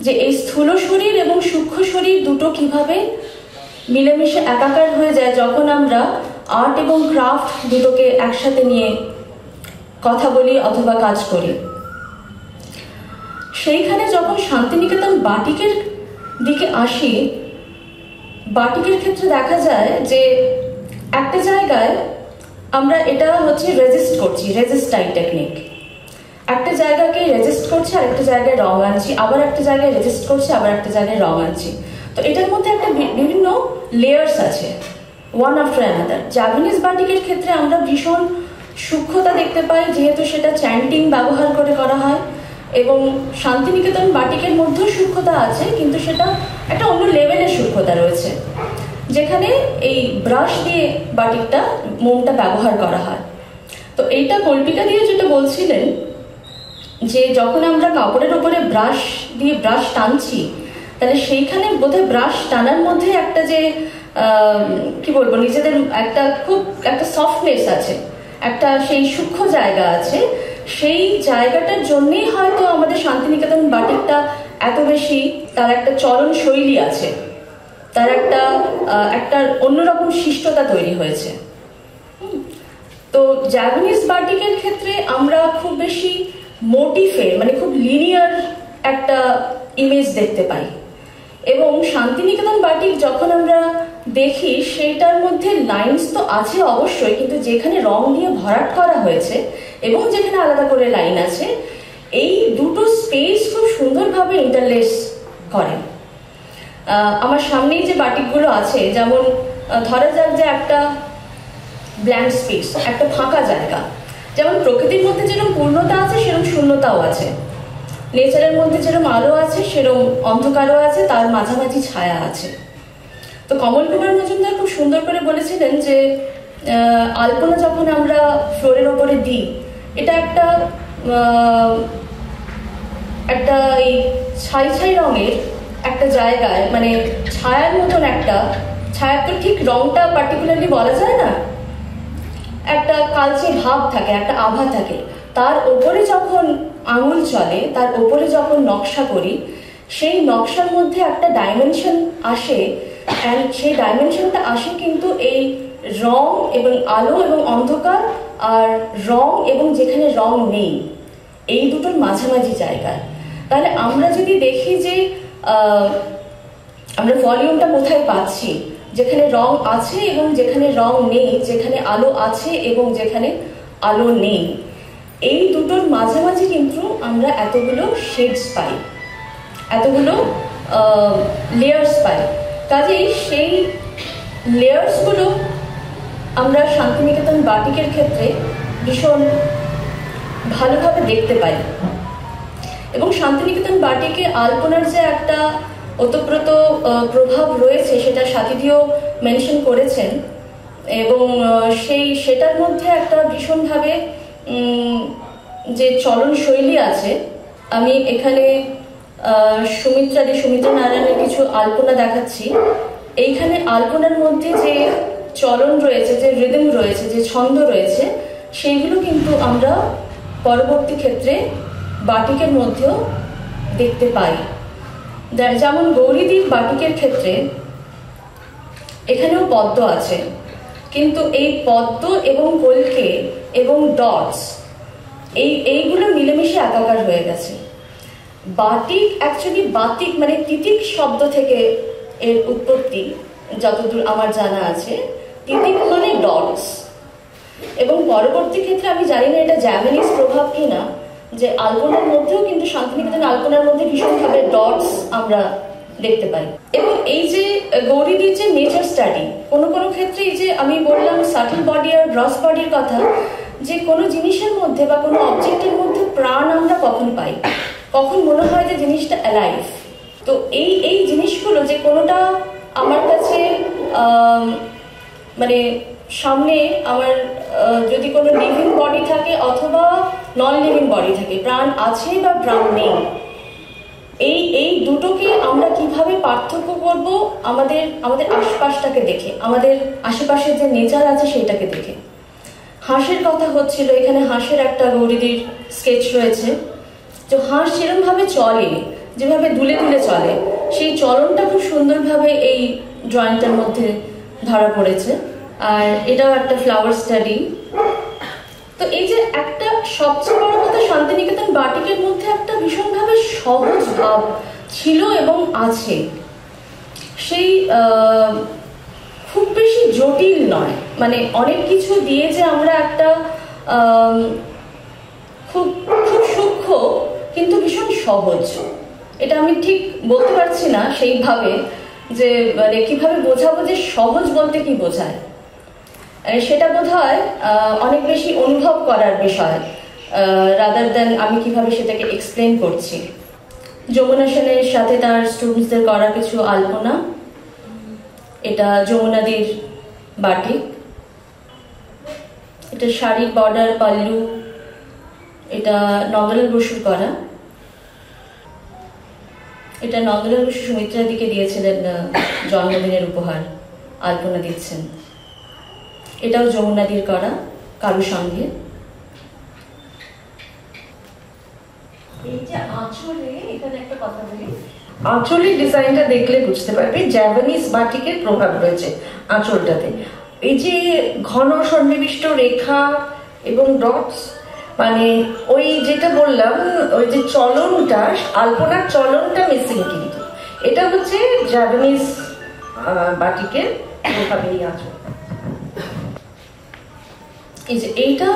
যে এই স্থূল শরীর এবং সূক্ষ্ম শরীর দুটো কিভাবে মিলেমিশে একাকার হয়ে যায় যখন আমরা আর্ট এবং ক্রাফট দুটোকে একসাথে নিয়ে কথা বলি অথবা কাজ করি। সেইখানে যখন শান্তিনিকেতন বাটিকের দিকে আসি, বাটিকের ক্ষেত্রে দেখা যায় যে একটা জায়গায় আমরা এটা হচ্ছে রেজিস্ট করছি, রেজিস্টাইল টেকনিক, একটা জায়গাকে রেজিস্ট করছি আর একটা জায়গায় রং আনছি, আবার একটা জায়গায় রেজিস্ট করছি, আবার একটা জায়গায় রং আনছি। তো এটার মধ্যে একটা বিভিন্ন লেয়ার্স আছে, ওয়ান আফটার অ্যানাদার। জাপানিজ বাটিকের ক্ষেত্রে আমরা ভীষণ সূক্ষ্মতা দেখতে পাই, যেহেতু সেটা চ্যান্টিং ব্যবহার করে করা হয়, এবং শান্তিনিকেতন বাটিকের মধ্যেও সূক্ষ্মতা আছে, কিন্তু সেটা একটা অন্য লেভেলের সূক্ষ্মতা রয়েছে, যেখানে এই ব্রাশ দিয়ে বাটিকটা মোমটা ব্যবহার করা হয়। তো এইটা কল্পিকা দিয়ে যেটা বলছিলেন যে যখন আমরা কাপড়ের উপরে ব্রাশ দিয়ে ব্রাশ টানছি, তাহলে সেইখানে বোধহয় ব্রাশ টানার মধ্যে একটা যে কি বলবো, নিজেদের একটা খুব একটা সফটনেস আছে, একটা সেই সূক্ষ্ম জায়গা আছে, সেই জায়গাটার জন্যই হয়তো আমাদের শান্তিনিকেতন বাটিকটা এত বেশি, তার একটা চলন শৈলী আছে, তার একটা অন্যরকম শিষ্টতা তৈরি হয়েছে। তো জাপানিজ বাটিকের ক্ষেত্রে আমরা খুব বেশি মোটিফে মানে খুব লিনিয়ার একটা ইমেজ দেখতে পাই, এবং শান্তিনিকেতন বাটিক যখন আমরা দেখি সেইটার মধ্যে লাইন্স তো আছে অবশ্যই, কিন্তু যেখানে রং দিয়ে ভরাট করা হয়েছে এবং যেখানে আলাদা করে লাইন আছে, এই দুটো স্পেস খুব সুন্দরভাবে ইন্টারলেস করে। আমার সামনেই যে বাটিকগুলো আছে, যেমন ধরা যাক যে একটা ব্ল্যাঙ্ক স্পেস, একটা ফাঁকা জায়গা, যেমন প্রকৃতির মধ্যে যেরকম পূর্ণতা আছে সেরকম শূন্যতাও আছে, নেচারের মধ্যে যেরকম আলো আছে সেরকম অন্ধকারও আছে, তার মাঝামাঝি ছায়া আছে। তো কমল কুমার মজুমদার খুব সুন্দর করে বলেছিলেন যে আলপনা যখন আমরা ফ্লোরের ওপরে দিই, এটা একটা এই ছাই ছাই রঙের একটা জায়গায়, মানে ছায়ার মতন একটা ছায়ার, তো ঠিক রংটা পার্টিকুলারলি বলা যায় না, একটা কালচে ভাব থাকে, একটা আভা থাকে, তার ওপরে যখন আঙুল চলে, তার ওপরে যখন নকশা করি, সেই নকশার মধ্যে একটা ডাইমেনশন আসে, অ্যান্ড সেই ডাইমেনশনটা আসে কিন্তু এই রং এবং আলো এবং অন্ধকার, আর রং এবং যেখানে রং নেই, এই দুটোর মাঝামাঝি জায়গায়। তাহলে আমরা যদি দেখি যে আমরা ভলিউমটা কোথায় পাচ্ছি, যেখানে রং আছে এবং যেখানে রং নেই, যেখানে আলো আছে এবং যেখানে আলো নেই, এই দুটোর মাঝামাঝি কিন্তু আমরা এতগুলো শেডস পাই। এতগুলো লেয়ার্স পাই। কাজেই সেই লেয়ার্সগুলো আমরা শান্তিনিকেতন বাটিকের ক্ষেত্রে ভীষণ ভালোভাবে দেখতে পাই। এবং শান্তিনিকেতন বাটিকে আলপনার যে একটা ওতপ্রোত প্রভাব রয়েছে সেটা সাথীদিও মেনশন করেছেন, এবং সেটার মধ্যে একটা ভীষণভাবে যে চলন শৈলী আছে। আমি এখানে সুমিত্রা নারায়ণের কিছু আলপনা দেখাচ্ছি। এইখানে আলপনার মধ্যে যে চলন রয়েছে, যে রিদম রয়েছে, যে ছন্দ রয়েছে, সেইগুলো কিন্তু আমরা পরবর্তী ক্ষেত্রে বাটিকের মধ্যেও দেখতে পাই। যেমন গৌরীদির বাটিকের ক্ষেত্রে এখানেও পদ্ম আছে, কিন্তু এই পদ্ম এবং কলকে এবং ডটস এইগুলো মিলেমিশে একাকার হয়ে গেছে। বাটিক অ্যাকচুয়ালি বাতিক মানে তিতিক শব্দ থেকে এর উৎপত্তি, যতদূর আমার জানা আছে। তিতিক মানে ডটস, এবং পরবর্তী ক্ষেত্রে আমি জানি না এটা জ্যাপানিজ প্রভাব কিনা, যে আলপনার মধ্যেও কিন্তু শান্তিনিকেতন আলপনার মধ্যে ভীষণভাবে ডটস আমরা দেখতে পাই। এবং এই যে গৌরীদির যে নেচার স্টাডি, কোনো কোনো ক্ষেত্রে এই যে আমি বললাম সাটল বডি আর গ্রস বডির কথা, যে কোনো জিনিসের মধ্যে বা কোনো অবজেক্টের মধ্যে প্রাণ আমরা কখন পাই, কখন মনে হয় যে জিনিসটা অ্যালাইভ। তো এই জিনিসগুলো যে কোনোটা আমার কাছে মানে সামনে আমার যদি কোনো লিভিং বডি থাকে অথবা নন লিভিং বডি থাকে, প্রাণ আছে বা প্রাণ নেই, এই দুটোকে আমরা কিভাবে পার্থক্য করব আমাদের আশপাশটাকে দেখে, আমাদের আশেপাশের যে নেচার আছে সেটাকে দেখে। হাঁসের কথা হচ্ছিল, এখানে হাঁসের একটা গৌরীদির স্কেচ রয়েছে। তো হাঁস যেরকমভাবে চলে, যেভাবে দুলে দুলে চলে, সেই চলনটা খুব সুন্দরভাবে এই ড্রয়িংটার মধ্যে ধরা পড়েছে। আর এটাও একটা ফ্লাওয়ার স্টাডি। তো এই যে একটা সবচেয়ে বড় কথা, শান্তিনিকেতন বাটিকের মধ্যে একটা ভীষণভাবে সহজ ভাব ছিল এবং আছে। সেই খুব বেশি জটিল নয়, মানে অনেক কিছু দিয়ে যে আমরা একটা খুব খুব সূক্ষ্ম কিন্তু ভীষণ সহজ, এটা আমি ঠিক বলতে পারছি না সেইভাবে, যে মানে কিভাবে বোঝাবো যে সহজ বলতে কি বোঝায়। সেটা বোধহয় অনেক বেশি অনুভব করার বিষয়, রাদার দেন আমি কিভাবে সেটাকে এক্সপ্লেন করছি। যমুনা সেনের সাথে তার স্টুডেন্টসদের করা কিছু আলপনা। এটা যমুনাদির বাটিক, এটা শাড়ির বর্ডার, পাল্লু। এটা নন্দলাল বসুর করা। এটা নন্দলাল বসু সুমিত্রার দিকে দিয়েছিলেন জন্মদিনের উপহার, আলপনা দিচ্ছেন। এটাও যমুনাদির করা, কারুর সঙ্গে। এই যে আঁচলে, এখানে একটা কথা বলি, আঁচলের ডিজাইনটা দেখলে বুঝতে পারবে জাপানিজ বাটিকের প্রভাব রয়েছে আঁচলটাতে। এই যে ঘন সন্নিবিষ্ট রেখা এবং ডটস, মানে ওই যেটা বললাম, ওই যে চলনটা, আলপনার চলনটা মিসিং, কিন্তু এটা হচ্ছে জাপানিজ বাটিকের প্রভাবেই আঁচল। এই যে এইটা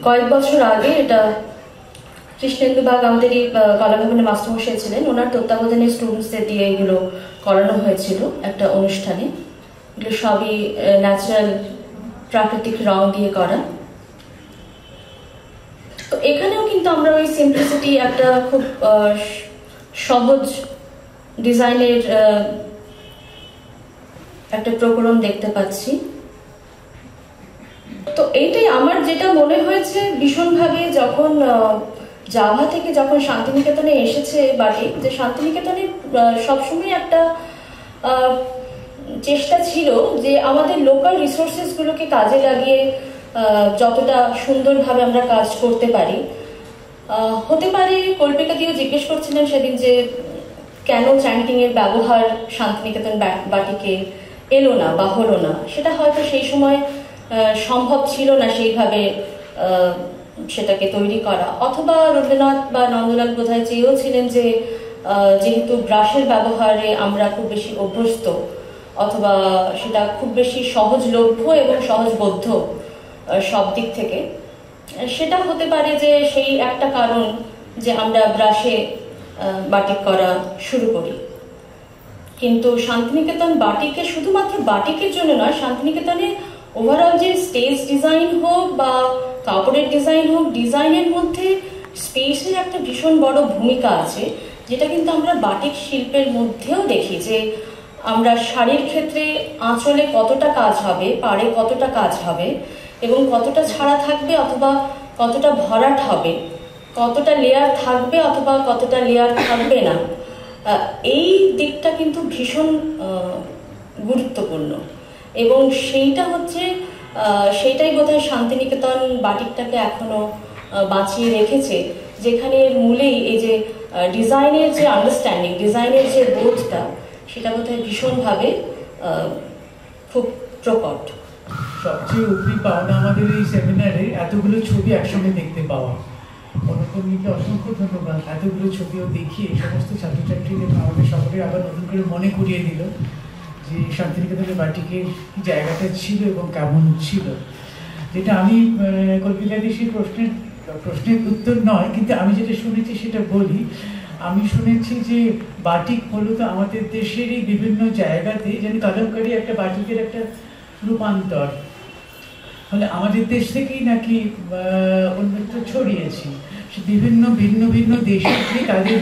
কয়েক বছর আগে, এটা কৃষ্ণেন্দু বাগ আমাদেরই কলাভবনে মাস্টারমশাই ছিলেন, ওনার তত্ত্বাবধানে স্টুডেন্টসদের দিয়ে এগুলো করানো হয়েছিল একটা অনুষ্ঠানে। এগুলো সবই ন্যাচারাল প্রাকৃতিক রং দিয়ে করা। তো এখানেও কিন্তু আমরা ওই সিম্পলিসিটি, একটা খুব সহজ ডিজাইনের একটা প্রকরণ দেখতে পাচ্ছি। তো এইটাই আমার যেটা মনে হয়েছে ভীষণভাবে, যখন জাভা থেকে যখন শান্তিনিকেতনে এসেছে বাটিক, যে শান্তিনিকেতনের সবসময় একটা চেষ্টা ছিল যে আমাদের লোকাল রিসোর্সেসগুলোকে কাজে লাগিয়ে যতটা সুন্দরভাবে আমরা কাজ করতে পারি। হতে পারে কল্পিকা দিও জিজ্ঞেস করছিলেন সেদিন যে কেন চ্যান্টিং এর ব্যবহার শান্তিনিকেতন বাটিকে এলো না বা হলো না, সেটা হয়তো সেই সময় সম্ভব ছিল না সেইভাবে সেটাকে তৈরি করা। অথবা রবীন্দ্রনাথ বা নন্দলাল বোধহয় চেয়েও ছিলেন যে যেহেতু ব্রাশের ব্যবহারে আমরা খুব বেশি অভ্যস্ত, অথবা সেটা খুব বেশি সহজলভ্য এবং সহজবোধ্য সব দিক থেকে, সেটা হতে পারে যে সেই একটা কারণ যে আমরা ব্রাশে বাটিক করা শুরু করি। কিন্তু শান্তিনিকেতন বাটিকে শুধুমাত্র বাটিকের জন্য নয়, শান্তিনিকেতনে ওভারঅল যে স্টেজ ডিজাইন হোক বা কাপড়ের ডিজাইন হোক, ডিজাইনের মধ্যে স্পেসের একটা ভীষণ বড় ভূমিকা আছে, যেটা কিন্তু আমরা বাটিক শিল্পের মধ্যেও দেখি যে আমরা শাড়ির ক্ষেত্রে আঁচলে কতটা কাজ হবে, পাড়ে কতটা কাজ হবে এবং কতটা ছাড়া থাকবে অথবা কতটা ভরাট হবে, কতটা লেয়ার থাকবে অথবা কতটা লেয়ার থাকবে না, এই দিকটা কিন্তু ভীষণ গুরুত্বপূর্ণ। এবং সেইটাই বোধহয় শান্তিনিকেতন বাটিকটাকে এখনো বাঁচিয়ে রেখেছে, যেখানে এর মূলেই এই যে ডিজাইনের যে আন্ডারস্ট্যান্ডিং, ডিজাইনের যে বোধটা, সেটা বোধহয় ভীষণভাবে খুব প্রকট। সবচেয়ে উপরি পাওনা আমাদের এই সেমিনারে এতগুলো ছবি একসঙ্গে দেখতে পাওয়া। অনুপমকে অসংখ্য ধন্যবাদ, এতগুলো ছবিও দেখিয়ে সমস্ত ছাত্রছাত্রীদের আমাদের সকলে আবার নতুন করে মনে করিয়ে দিল যে শান্তিনিকেতনের বাটিকের কি জায়গাটা ছিল এবং কেমন ছিল। যেটা আমি কল্পিতাদি সেই প্রশ্নের উত্তর নয়, কিন্তু আমি যেটা শুনেছি সেটা বলি। আমি শুনেছি যে বাটিক মূলত আমাদের দেশেরই বিভিন্ন জায়গাতে, যেন কলমকারী একটা বাটিকের একটা রূপান্তর, ফলে আমাদের দেশ থেকেই নাকি অন্যত্র ছড়িয়েছি। বিভিন্ন ভিন্ন ভিন্ন দেশে তাদের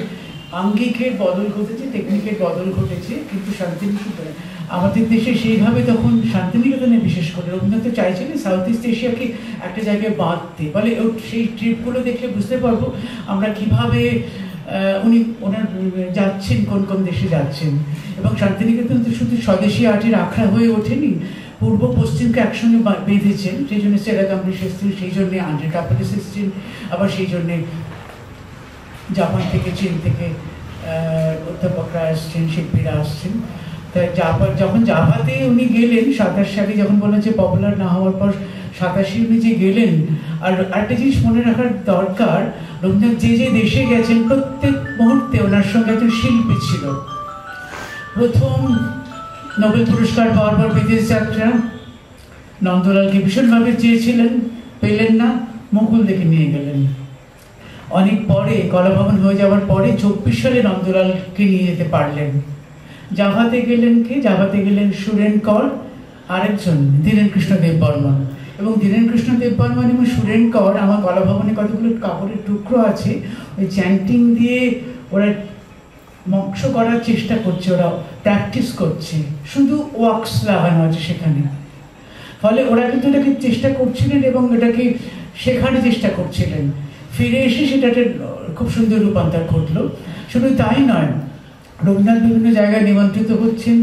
আঙ্গিকের বদল ঘটেছে, টেকনিকের বদল ঘটেছে, কিন্তু শান্তিনিকেতনে আমাদের দেশে সেইভাবে তখন শান্তিনিকেতনে বিশেষ করে রবীন্দ্রনাথ চাইছিলেন সাউথ ইস্ট এশিয়াকে একটা জায়গায় বাঁধতে। ফলে সেই ট্রিপগুলো দেখলে বুঝতে পারবো আমরা কিভাবে ওনার যাচ্ছেন, কোন কোন দেশে যাচ্ছেন। এবং শান্তিনিকেতন তো শুধু স্বদেশী আর্টের আখড়া হয়ে ওঠেনি, পূর্ব পশ্চিমকে একসঙ্গে বেঁধেছেন। সেই জন্য সেরা কামরিশ এসছেন, সেই জন্যে আন্ড্রে কাপালিস এসছেন, আবার সেই জন্যে জাপান থেকে, চীন থেকে অধ্যাপকরা আসছেন, শিল্পীরা আসছেন। তাই যখন জাভাতে উনি গেলেন 27 সালে, যখন বললেন যে পপুলার না হওয়ার পর 87 উনি যে গেলেন। আর একটা জিনিস মনে রাখার দরকার, রবীন্দ্রনাথ যে যে দেশে গেছেন প্রত্যেক মুহূর্তে ওনার সঙ্গে একজন শিল্পী ছিল। প্রথম নোবেল পুরস্কার পাওয়ার পর বিদেশ যাত্রা, নন্দলালকে ভীষণভাবে চেয়েছিলেন, পেলেন না, মুকুল দেখে নিয়ে গেলেন। অনেক পরে কলাভবন হয়ে যাওয়ার পরে 24 সালে নন্দলালকে নিয়ে যেতে পারলেন। জাভাতে গেলেন কে? জাভাতে গেলেন সুরেন কর, আরেকজন ধীরেন কৃষ্ণ দেববর্মন। এবং ধীরেন কৃষ্ণ দেববর্মন এবং সুরেন কর, আমার কলাভবনে কতগুলো কাপড়ের টুকরো আছে, ওই চ্যান্টিং দিয়ে ওরা মক্স করার চেষ্টা করছে, ওরা প্র্যাকটিস করছে, শুধু ওয়াক্স লাগানো আছে সেখানে। ফলে ওরা কিন্তু এটাকে চেষ্টা করছিলেন এবং এটাকে শেখার চেষ্টা করছিলেন। ফিরে এসে সেটাতে খুব সুন্দর রূপান্তর ঘটলো। শুধু তাই নয়, রবীন্দ্রনাথ বিভিন্ন জায়গায় নিমন্ত্রিত হচ্ছেন।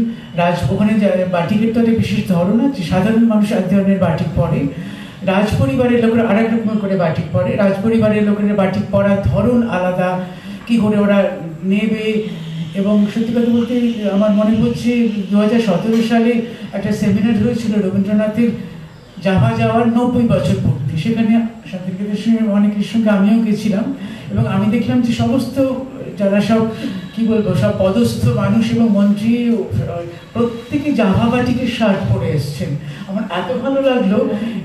ওখানে বাটিকের তো একটা বিশেষ ধরন আছে, সাধারণ মানুষ এক ধরনের বাটিক পরে, রাজপরিবারের লোকেরা আরেক রকম করে বাটিক পরে। রাজপরিবারের লোকেরা বাটিক পরার ধরন আলাদা, কি করে ওরা নেবে। এবং সত্যি কথা বলতে আমার মনে পড়ছে 2017 সালে একটা সেমিনার হয়েছিল রবীন্দ্রনাথের জাভা যাওয়ার 90 বছর পূর্তি। সেখানে শান্তিনিকেতনের অনেকের সঙ্গে আমিও গেছিলাম এবং আমি দেখলাম যে সমস্ত যারা সব কি বলবো সব পদস্থ মানুষ এবং মন্ত্রী প্রত্যেকে জাভা বাটিকের শার্ট পরে এসছেন। আমার এত ভালো লাগলো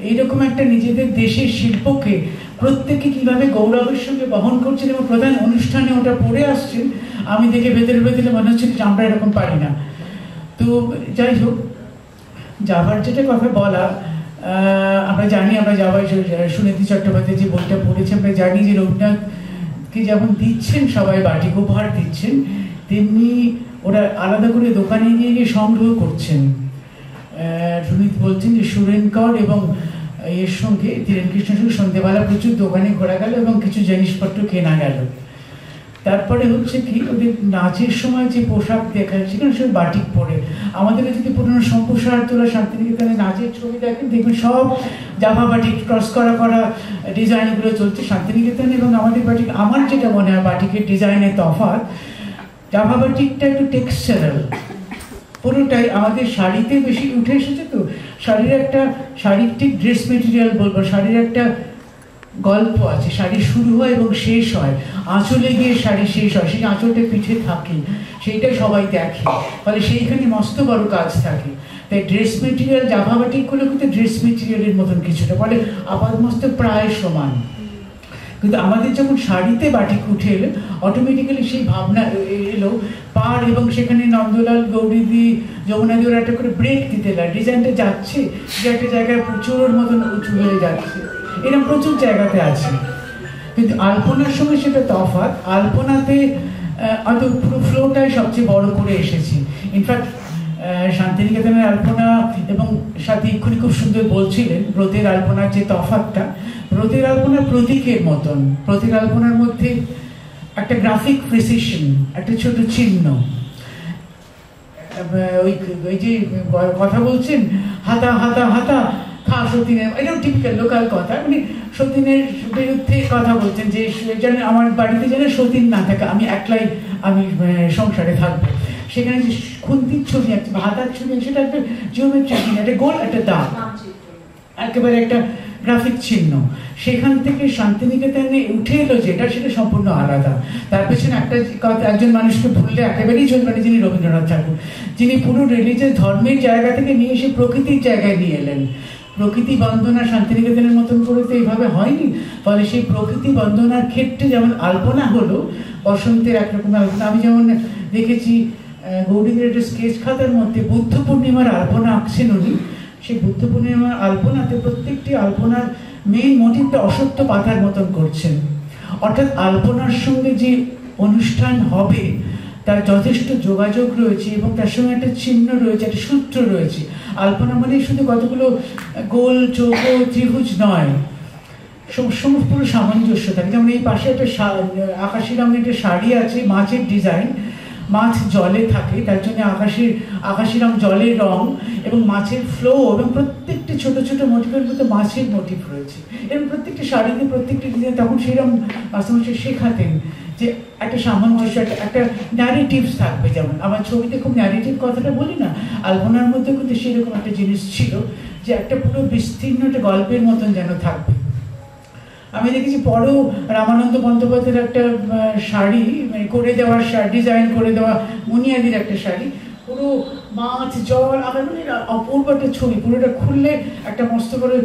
এইরকম একটা নিজেদের দেশের শিল্পকে প্রত্যেকে কিভাবে গৌরবের সঙ্গে বহন করছেন এবং প্রধান অনুষ্ঠানে ওটা পরে আসছেন। আমি দেখে ভেতরে ভেতরে মনে হচ্ছে যে আমরা এরকম পারি না। তো যাই হোক, জাভার যেটা কথা বলা, আমরা জানি, আমরা জাভায় সুনীতি চট্টোপাধ্যায় যে বইটা পড়েছি, আমরা জানি যে রবীন্দ্রনাথকে যেমন দিচ্ছেন সবাই বাটিক উপহার দিচ্ছেন, তেমনি ওরা আলাদা করে দোকানে গিয়ে গিয়ে সংগ্রহ করছেন। সুনীতি বলছেন যে সুরেন কর এবং এর সঙ্গে ধীরেন কৃষ্ণের সঙ্গে সন্ধ্যেবেলা প্রচুর দোকানে ঘোরা গেল এবং কিছু জিনিসপত্র কেনা গেল। তারপরে হচ্ছে কি, ওদের নাচের সময় যে পোশাক দেখা যাচ্ছে সেখানে সব বাটিক পরে। আমাদের যদি পুরোনো সম্প্রসার তোলা শান্তিনিকেতনে নাচের ছবি দেখেন, দেখবেন সব জাভা বাটিক ক্রস করা ডিজাইনগুলো চলছে শান্তিনিকেতনে এবং আমাদের বাটিক। আমার যেটা মনে হয় বাটিকের ডিজাইনের তফাৎ, জাভা বাটিকটা একটু টেক্সচারাল, পুরোটাই আমাদের শাড়িতে বেশি উঠে এসেছে। তো শাড়ির ঠিক ড্রেস মেটেরিয়াল বলবো, শাড়ির একটা গল্প আছে, শাড়ি শুরু হয় এবং শেষ হয়, আঁচলে গিয়ে শাড়ি শেষ হয়, সেই আঁচলটা পিঠে থাকে, সেইটাই সবাই দেখে, ফলে সেইখানে মস্ত বড় কাজ থাকে। তাই ড্রেস মেটেরিয়াল জাভা বাটিকগুলো কিন্তু ড্রেস মেটেরিয়ালের মতন কিছুটা, ফলে আপাতমস্তক প্রায় সমান। কিন্তু আমাদের যখন শাড়িতে বাটিক উঠে এলো অটোমেটিক্যালি সেই ভাবনা এলো পার, এবং সেখানে নন্দলাল, গৌরীদি, যমুনাদি ওরা একটা করে ব্রেক দিতে লাগে, ডিজাইনটা যাচ্ছে যে একটা জায়গায় প্রচুর মতন উঁচু হয়ে যাচ্ছে, এরকম প্রচুর জায়গাতে আছে। কিন্তু আলপনার সঙ্গে সেটা তফাৎ, আলপনাতে হয়তো পুরো ফ্লোটাই সবচেয়ে বড় করে এসেছি। ইনফ্যাক্ট শান্তিনিকেতনের আলপনা এবং সাথে এক্ষুনি খুব সুন্দর বলছিলেন ব্রতের আলপনার যে তফাৎটা, ব্রতের আলপনা প্রতীকের মতন, ব্রতের আলপনার মধ্যে একটা গ্রাফিক প্রিসিশন, একটা ছোট চিহ্ন, ওই যে কথা বলছেন হাতা হাতা হাতা খা সতীনের, এটাও টিপিক্যাল লোকাল কথা, মানে সতীনের বিরুদ্ধে কথা বলছেন যে যেন আমার বাড়িতে যেন সতীন না থাকে, আমি একলাই আমি সংসারে থাকবো। সেখানে যে খুন্তির ছবি আছে, হাতার ছবি, সেটা একটা জিওমেট্রিক, একটা গোল, একটা দাগ, একেবারে একটা গ্রাফিক চিহ্ন। সেখান থেকে শান্তিনিকেতনে উঠে এলো যেটা, সেটা সম্পূর্ণ আলাদা। তার পেছনে একটা কথা, একজন মানুষকে ভুললে একেবারেই চলবে না, যিনি রবীন্দ্রনাথ ঠাকুর, যিনি পুরো রিলিজিয়াস ধর্মের জায়গা থেকে নিয়ে এসে প্রকৃতির জায়গায় নিয়ে এলেন। প্রকৃতি বন্দনা শান্তিনিকেতনের মতন করে তো এইভাবে হয়নি, ফলে সেই প্রকৃতি বন্দনার ক্ষেত্রে যেমন আলপনা হলো বসন্তের একরকম আলপনা। আমি যেমন দেখেছি গৌরীদের একটা স্কেচ খাতার মধ্যে বুদ্ধ পূর্ণিমার আলপনা আঁকছেন উনি, সেই বুদ্ধ পূর্ণিমার আলপনাতে প্রত্যেকটি আলপনার মেইন মোটিভটা অসত্য পাতার মতন করছেন, অর্থাৎ আলপনার সঙ্গে যে অনুষ্ঠান হবে তার যথেষ্ট যোগাযোগ রয়েছে এবং তার সঙ্গে একটা চিহ্ন রয়েছে, একটা সূত্র রয়েছে। আলপনা মানে শুধু কতগুলো গোল চৌকো ত্রিভুজ নয়, পুরো সামঞ্জস্য থাকে। যেমন এই পাশে একটা আকাশি রঙের একটা শাড়ি আছে, মাছের ডিজাইন, মাছ জলে থাকে, তার জন্য আকাশি রং জলের রং এবং মাছের ফ্লো, এবং প্রত্যেকটি ছোট ছোট মোটিভের মধ্যে মাছের মোটিভ রয়েছে, এবং প্রত্যেকটি শাড়িতে প্রত্যেকটি ডিজাইন তখন সেরকম মাস্টারমশাই শেখাতেন যে একটা সামঞ্জস্য, একটা ন্যারেটিভস থাকবে। যেমন আমার ছবিতে খুব ন্যারেটিভ কথাটা বলি না, আলপনার মধ্যে কিন্তু সেরকম একটা জিনিস ছিল যে একটা পুরো বিস্তীর্ণ একটা গল্পের মতন যেন থাকবে। আমি দেখেছি পরেও রামানন্দ বন্দ্যোপাধ্যায়ের একটা শাড়ি করে দেওয়ার, ডিজাইন করে দেওয়া মুনিয়াদির একটা শাড়ি, পুরো মাছ জল আবার মানে অপূর্ব একটা ছবি, পুরোটা খুললে একটা মস্ত করে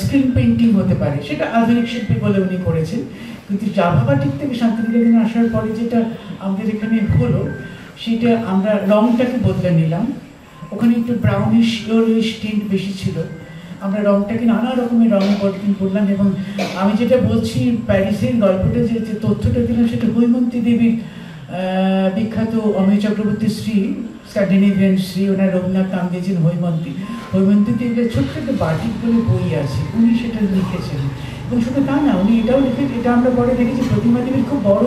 স্ক্রিন পেন্টিং হতে পারে, সেটা আধুনিক শিল্পী বলে উনি করেছেন। কিন্তু জাভা বাটিক থেকে শান্তিনিকেতনে আসার পরে যেটা আমাদের এখানে হলো, সেটা আমরা রংটাকে বদলে নিলাম। ওখানে একটু ব্রাউনিশ ইয়েলোইশ টিন্ট বেশি ছিল, আমরা রংটাকে নানা রকমের রঙে পরিবর্তন করলাম। এবং আমি যেটা বলছি প্যারিসের গল্পটা যে তথ্যটা দিলাম, সেটা হৈমন্তী দেবীর বিখ্যাত অমিয় চক্রবর্তীর স্ত্রী, স্ক্যান্ডিনেভিয়ান স্ত্রী, ওনার রবীন্দ্রনাথ নাম দিয়েছেন হৈমন্তী। হৈমন্তী দেবীর ছোট্ট একটা বাটিক বলে বই আছে, উনি সেটা লিখেছেন। এবং শুধু তা না, উনি এটাও লিখেছেন, এটা আমরা পরে দেখেছি প্রতিমা দেবীর খুব বড়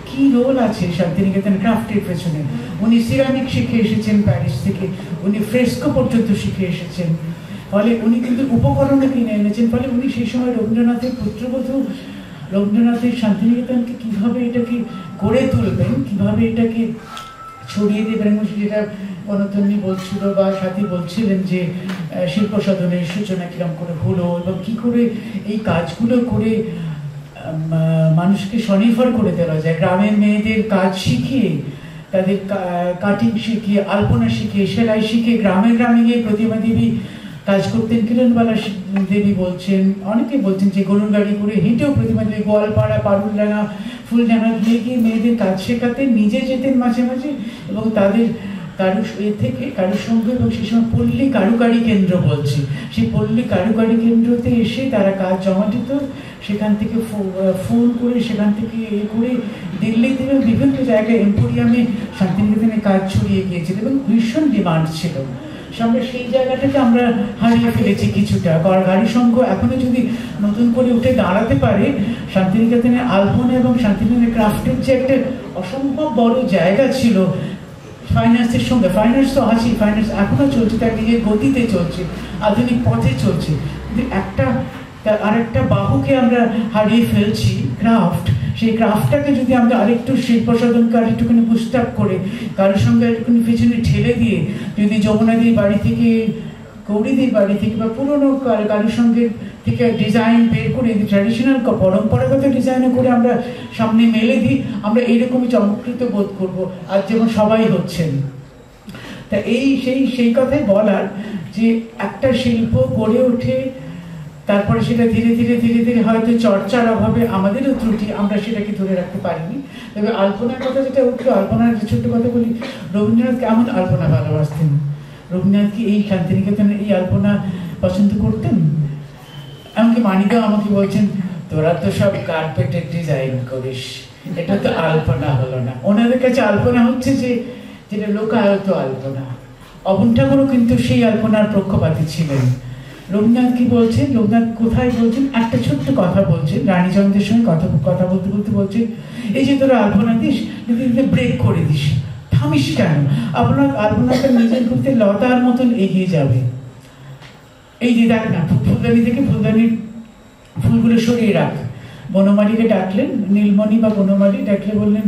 কি রোল আছে শান্তিনিকেতন ক্রাফটের পেছনে। উনি সিরামিক শিখে এসেছেন প্যারিস থেকে, উনি ফ্রেস্কো পর্যন্ত শিখে এসেছেন, ফলে উনি কিন্তু উপকরণও কিনে এনেছেন। ফলে উনি সেই সময় রবীন্দ্রনাথের পুত্রবধূ, রবীন্দ্রনাথের শান্তিনিকেতনকে কীভাবে এটাকে গড়ে তুলবেন, কীভাবে এটাকে ছড়িয়ে দেবেন, এবং যেটা গণতন্ত্রী বলছিল বা সাথী বলছিলেন যে শিল্প সদনের সূচনা কিরম করে হলো এবং কী করে এই কাজগুলো করে মানুষকে স্বনির্ভর করে দেওয়া যায়। গ্রামের মেয়েদের কাজ শিখিয়ে, তাদের কাটিং শিখিয়ে, আলপনা শিখিয়ে, সেলাই শিখিয়ে গ্রামে গ্রামে গিয়ে প্রতিমা দেবী কাজ করতেন। কিরণবালা দেবী বলছেন, অনেকে বলছেন যে গরুর গাড়ি করে হেঁটেও প্রতিমা দেবী গোয়ালপাড়া, পারুলডাঙ্গা, ফুলডাঙ্গা গিয়ে মেয়েদের কাজ শেখাতেন, নিজে যেতেন মাঝে মাঝে, এবং তাদের কারুসংঘ এবং সেই সময় পল্লী কারুকারি কেন্দ্র বলছে, সেই পল্লী কারুকারি কেন্দ্রতে এসে তারা কাজ জমা দিত, সেখান থেকে ফোন করে সেখান থেকে করে দিল্লিতে এবং বিভিন্ন জায়গায় এম্পোরিয়ামে শান্তিনিকেতনে কাজ ছড়িয়ে গিয়েছিল এবং ভীষণ ডিমান্ড ছিল। আমরা সেই জায়গাটাকে আমরা হারিয়ে ফেলেছি কিছুটা। গাড়ি সংঘ এখনো যদি নতুন করে উঠে দাঁড়াতে পারে, শান্তিনিকেতনের আলপনা এবং শান্তিনিকেতনের ক্রাফটের যে একটা অসম্ভব বড় জায়গা ছিল ফাইন্যান্সের সঙ্গে, ফাইন্যান্স তো আছেই, ফাইন্যান্স এখনো চলছে, তার নিজের গতিতে চলছে, আধুনিক পথে চলছে, কিন্তু আরেকটা বাহুকে আমরা হারিয়ে ফেলছি, ক্রাফট। সেই ক্রাফটটাকে যদি আমরা আরেকটু শিল্প সাধনকে আরেকটুখানি বুস্ট আপ করে কারোর সঙ্গে আরেকটুখানি পিছনে ঠেলে দিয়ে, যদি যমুনাদির বাড়ি থেকে, গৌরীদির বাড়ি থেকে বা পুরোনো কারোর সঙ্গে থেকে ডিজাইন বের করে, ট্র্যাডিশনাল পরম্পরাগত ডিজাইনও করে আমরা সামনে মেলে দিই, আমরা এইরকমই চমৎকৃত বোধ করব, আর যেমন সবাই হচ্ছেন। তা সেই কথাই বলার যে একটা শিল্প গড়ে ওঠে তারপরে সেটা ধীরে ধীরে ধীরে ধীরে হয়তো চর্চার অভাবে আমাদেরও ত্রুটি, আমরা সেটাকে ধরে রাখতে পারিনি। তবে আলপনার কথা যেটা উঠলো, আলপনার যে ছোট্ট কথা বলি, রবীন্দ্রনাথ কেমন আলপনা ভালোবাসতেন। রবীন্দ্রনাথ কি এই শান্তিনিকেতনের এই আলপনা পছন্দ করতেন? এমনকি মানিকাও আমাকে বলছেন, তোরা তো সব কার্পেটের ডিজাইন করিস, এটা তো আলপনা হলো না। ওনাদের কাছে আলপনা হচ্ছে যে যেটা লোকায়ত আলপনা। অবন ঠাকুরও কিন্তু সেই আলপনার পক্ষপাতী ছিলেন। রবীন্দ্রনাথ কি বলছেন, রবীন্দ্রনাথ কোথায় বলছেন, একটা ছোট্ট কথা বলছেন, রানীচন্দ্রের সঙ্গে কথা বলতে বলতে বলছেন, এই যে তোরা আলপনা দিস, ব্রেক করে দিস, থামিস কেন? আপনার আলপনাটা নিজের ঘুরতে লতার মতন এগিয়ে যাবে। এই যে দেখ না, ফুলদানি থেকে ফুলদানির ফুলগুলো সরিয়ে রাখ। বনমালীকে ডাকলেন, নীলমণি বা বনমালী ডাকলে বললেন,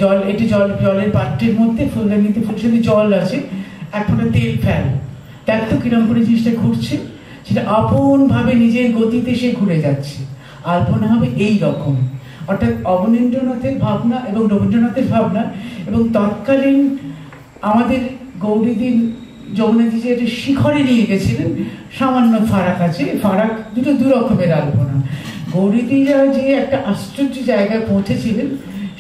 জল, এটি জলের পাত্রের মধ্যে ফুলদানিতে ফুল সাথে জল আছে, এক ফোঁটা তেল ফেল, দেখ তো কিরম করে জিনিসটা ঘুরছে। সেটা আপন ভাবে নিজের গতিতে সে ঘুরে যাচ্ছে। আলপনা হবে এই রকম। অর্থাৎ অবনীন্দ্রনাথের ভাবনা এবং রবীন্দ্রনাথের ভাবনা, এবং তৎকালীন আমাদের গৌরীদিন যমুনাজি যে একটা শিখরে নিয়ে গেছিলেন, সামান্য ফারাক আছে, ফারাক দুটো দু রকমের আলপনা। গৌরীদিরা যে একটা আশ্চর্য জায়গায় পৌঁছেছিলেন,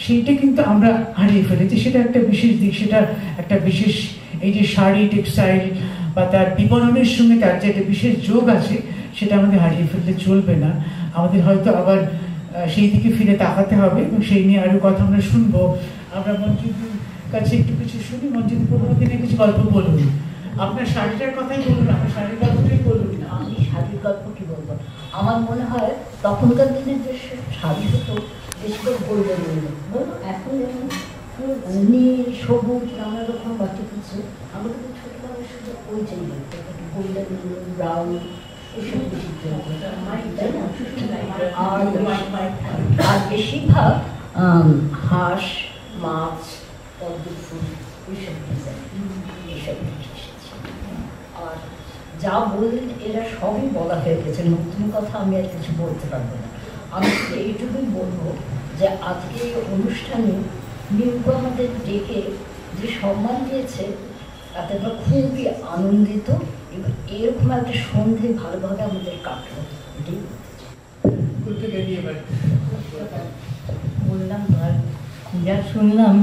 সেইটা কিন্তু আমরা হারিয়ে ফেলেছি। সেটা একটা বিশেষ দিক, সেটা একটা বিশেষ, এই যে শাড়ি, টেক্সটাইল বা তার বিপণনের সঙ্গে তার যে একটা বিশেষ যোগ আছে, সেটা আমাদের হারিয়ে ফেললে চলবে না। আমাদের হয়তো আবার সেই দিকে ফিরে তাকাতে হবে, এবং সেই নিয়ে আরো কথা আমরা শুনবো। আমরা মঞ্জুদির কাছে একটু কিছু শুনি। মঞ্জুদি, 15 দিনের কিছু গল্প বলুন। আপনার শাড়িটার কথাই বলুন, আপনার শাড়ির গল্পটাই বলুন। আমি শাড়ির গল্প কি বলবো, আমার মনে হয় তখনকার দিনে যে শাড়ি হতো বেশি করে গোল্ডেন বলবো। এখন যেমন নীল, সবুজ, নানা রকম বাকি কিছু, আমরা কিন্তু ছোটবেলায় শুধু ওই চাই, গোল্ডেন, ব্রাউন, এসব বেশি তাই না? আর বেশিরভাগ হাঁস, মাছ, পদ্ম ফুল, এইসব ডিজাইন, এইসব এসেছে। আর যা বললেন এরা সবই বলা হয়ে গেছে, নতুন কথা আমি আর কিছু বলতে পারবো না। আমি এইটুকুই বলবো যে আজকে অনুষ্ঠানে নিউকো আমাদের ডেকে যে সম্মান দিয়েছে, তাতে আমরা খুবই আনন্দিত, এবং এরকম একটা সন্ধে ভালোভাবে আমাদের কাটলো। এটাই বললাম, আর যা শুনলাম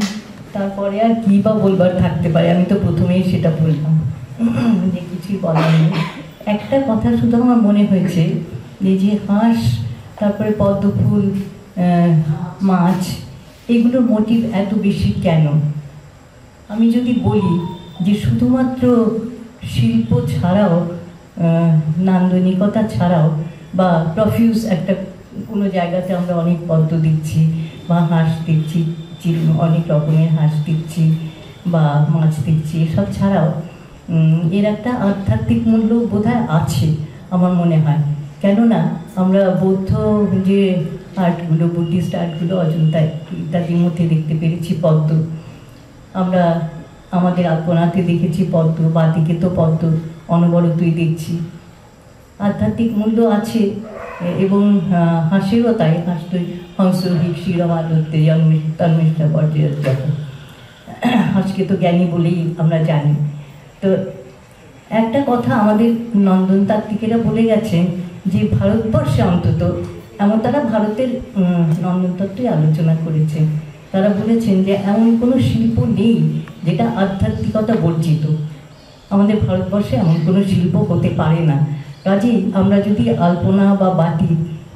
তারপরে আর কি বা বলবার থাকতে পারে। আমি তো প্রথমেই সেটা বললাম যে কিছুই বলার নেই। একটা কথা শুধু আমার মনে হয়েছে, এই যে হাঁস, তারপরে পদ্ম ফুল, মাছ, এগুলোর মোটিভ এত বেশি কেন? আমি যদি বলি যে শুধুমাত্র শিল্প ছাড়াও, নান্দনিকতা ছাড়াও, বা প্রফিউজ একটা কোনো জায়গাতে আমরা অনেক পদ্ম দিচ্ছি বা হাঁস দিচ্ছি, অনেক রকমের হাঁস দিচ্ছি বা মাছ দিচ্ছি, এসব ছাড়াও এর একটা আধ্যাত্মিক মূল্য বোধহয় আছে আমার মনে হয়। কেননা আমরা বৌদ্ধ যে আর্টগুলো, বুদ্ধিস্ট আর্টগুলো, অজন্তা ইত্যাদির মধ্যে দেখতে পেরেছি পদ্ম, আমরা আমাদের আলপনাতে দেখেছি পদ্ম, বাদিকে তো পদ্ম অনবরতই দেখছি। আধ্যাত্মিক মূল্য আছে, এবং হাসিরও তাই। হাসতই হংস শিরমাদত্তে তন্মিষ্ঠা পর্যায়, হাসকে তো জ্ঞানী বলেই আমরা জানি। তো একটা কথা আমাদের নন্দনতাত্ত্বিকেরা বলে গেছেন যে ভারতবর্ষে অন্তত, এমন তারা ভারতের নন্দনতত্ত্বই আলোচনা করেছেন, তারা বলেছেন যে এমন কোনো শিল্প নেই যেটা আধ্যাত্মিকতা বর্জিত। আমাদের ভারতবর্ষে এমন কোনো শিল্প হতে পারে না। কাজেই আমরা যদি আলপনা বা বাটি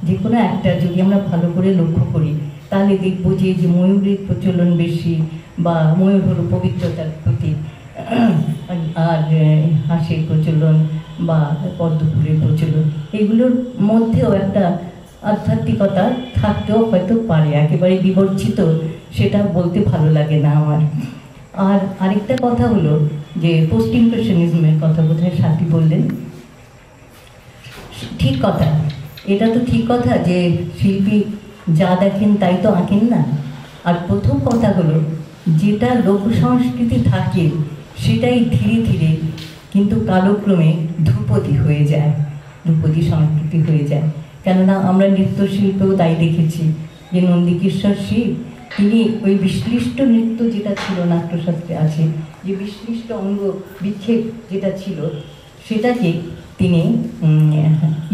যে কোনো একটা যদি আমরা ভালো করে লক্ষ্য করি, তাহলে দেখবো যে ময়ূরের প্রচলন বেশি, বা ময়ূর হলো পবিত্রতার প্রতীক, আর হাঁসের প্রচলন বা পদ্ম ফুলের প্রচলন, এগুলোর মধ্যেও একটা আধ্যাত্মিকতা থাকতেও হয়তো পারে। একেবারে বিবর্জিত সেটা বলতে ভালো লাগে না আমার। আর আরেকটা কথা হলো যে পোস্ট ইমপ্রেশনিজমের কথা বোধহয় সাথী বললেন, ঠিক কথা, এটা তো ঠিক কথা যে শিল্পী যা দেখেন তাই তো আঁকেন না। আর প্রথম কথা হলো, যেটা লোক সংস্কৃতি থাকে সেটাই ধীরে ধীরে কিন্তু কালক্রমে ধ্রুপদী হয়ে যায়, ধ্রুপদী সংস্কৃতি হয়ে যায়। কেননা আমরা নৃত্যশিল্পেও তাই দেখেছি যে নন্দিকেশ্বর শিব, তিনি ওই বিশ্লিষ্ট নৃত্য যেটা ছিল, নাট্যশাস্ত্রে আছে যে বিশ্লিষ্ট অঙ্গ বিক্ষেপ যেটা ছিল, সেটাকে তিনি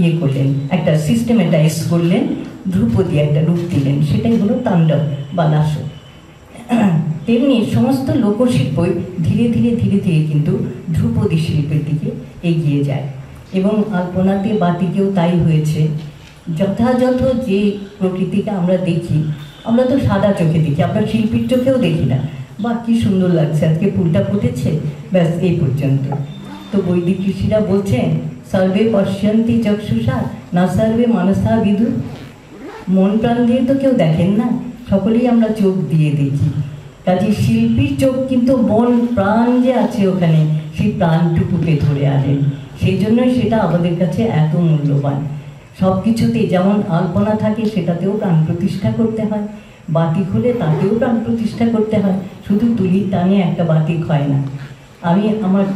ইয়ে করলেন, একটা সিস্টেমেটাইজ করলেন, ধ্রুপদী একটা রূপ দিলেন, সেটাই হলো তাণ্ডব বা লাস। তেমনি সমস্ত লোকশিল্পই ধীরে ধীরে ধীরে ধীরে কিন্তু ধ্রুপদী শিল্পের দিকে এগিয়ে যায়, এবং আলপনাতে বাতিকেও তাই হয়েছে। যথাযথ যে প্রকৃতিকে আমরা দেখি, আমরা তো সাদা চোখে দেখি, আমরা শিল্পীর চোখেও দেখি না, বা কি সুন্দর লাগছে, আজকে ফুলটা ফুটেছে, ব্যাস এই পর্যন্ত। তো বৈদিক ঋষিরা বলছেন, সর্বে পশ্যন্তি চক্ষুষা না সর্বে মনসা বিদু। মন প্রাণ দিয়ে তো কেউ দেখেন না, সকলেই আমরা চোখ দিয়ে দেখি। কাজে শিল্পীর চোখ কিন্তু মন প্রাণ যে আছে ওখানে, সেই প্রাণটুকুকে ধরে আনেন, সেই জন্যই সেটা আমাদের কাছে এত মূল্যবান। সব কিছুতেই যেমন আলপনা থাকে, সেটাতেও প্রাণ প্রতিষ্ঠা করতে হয়, বাতিক হলে তাতেও প্রাণ প্রতিষ্ঠা করতে হয়, শুধু তুলির টানে একটা বাতিক হয় না। আমি আমার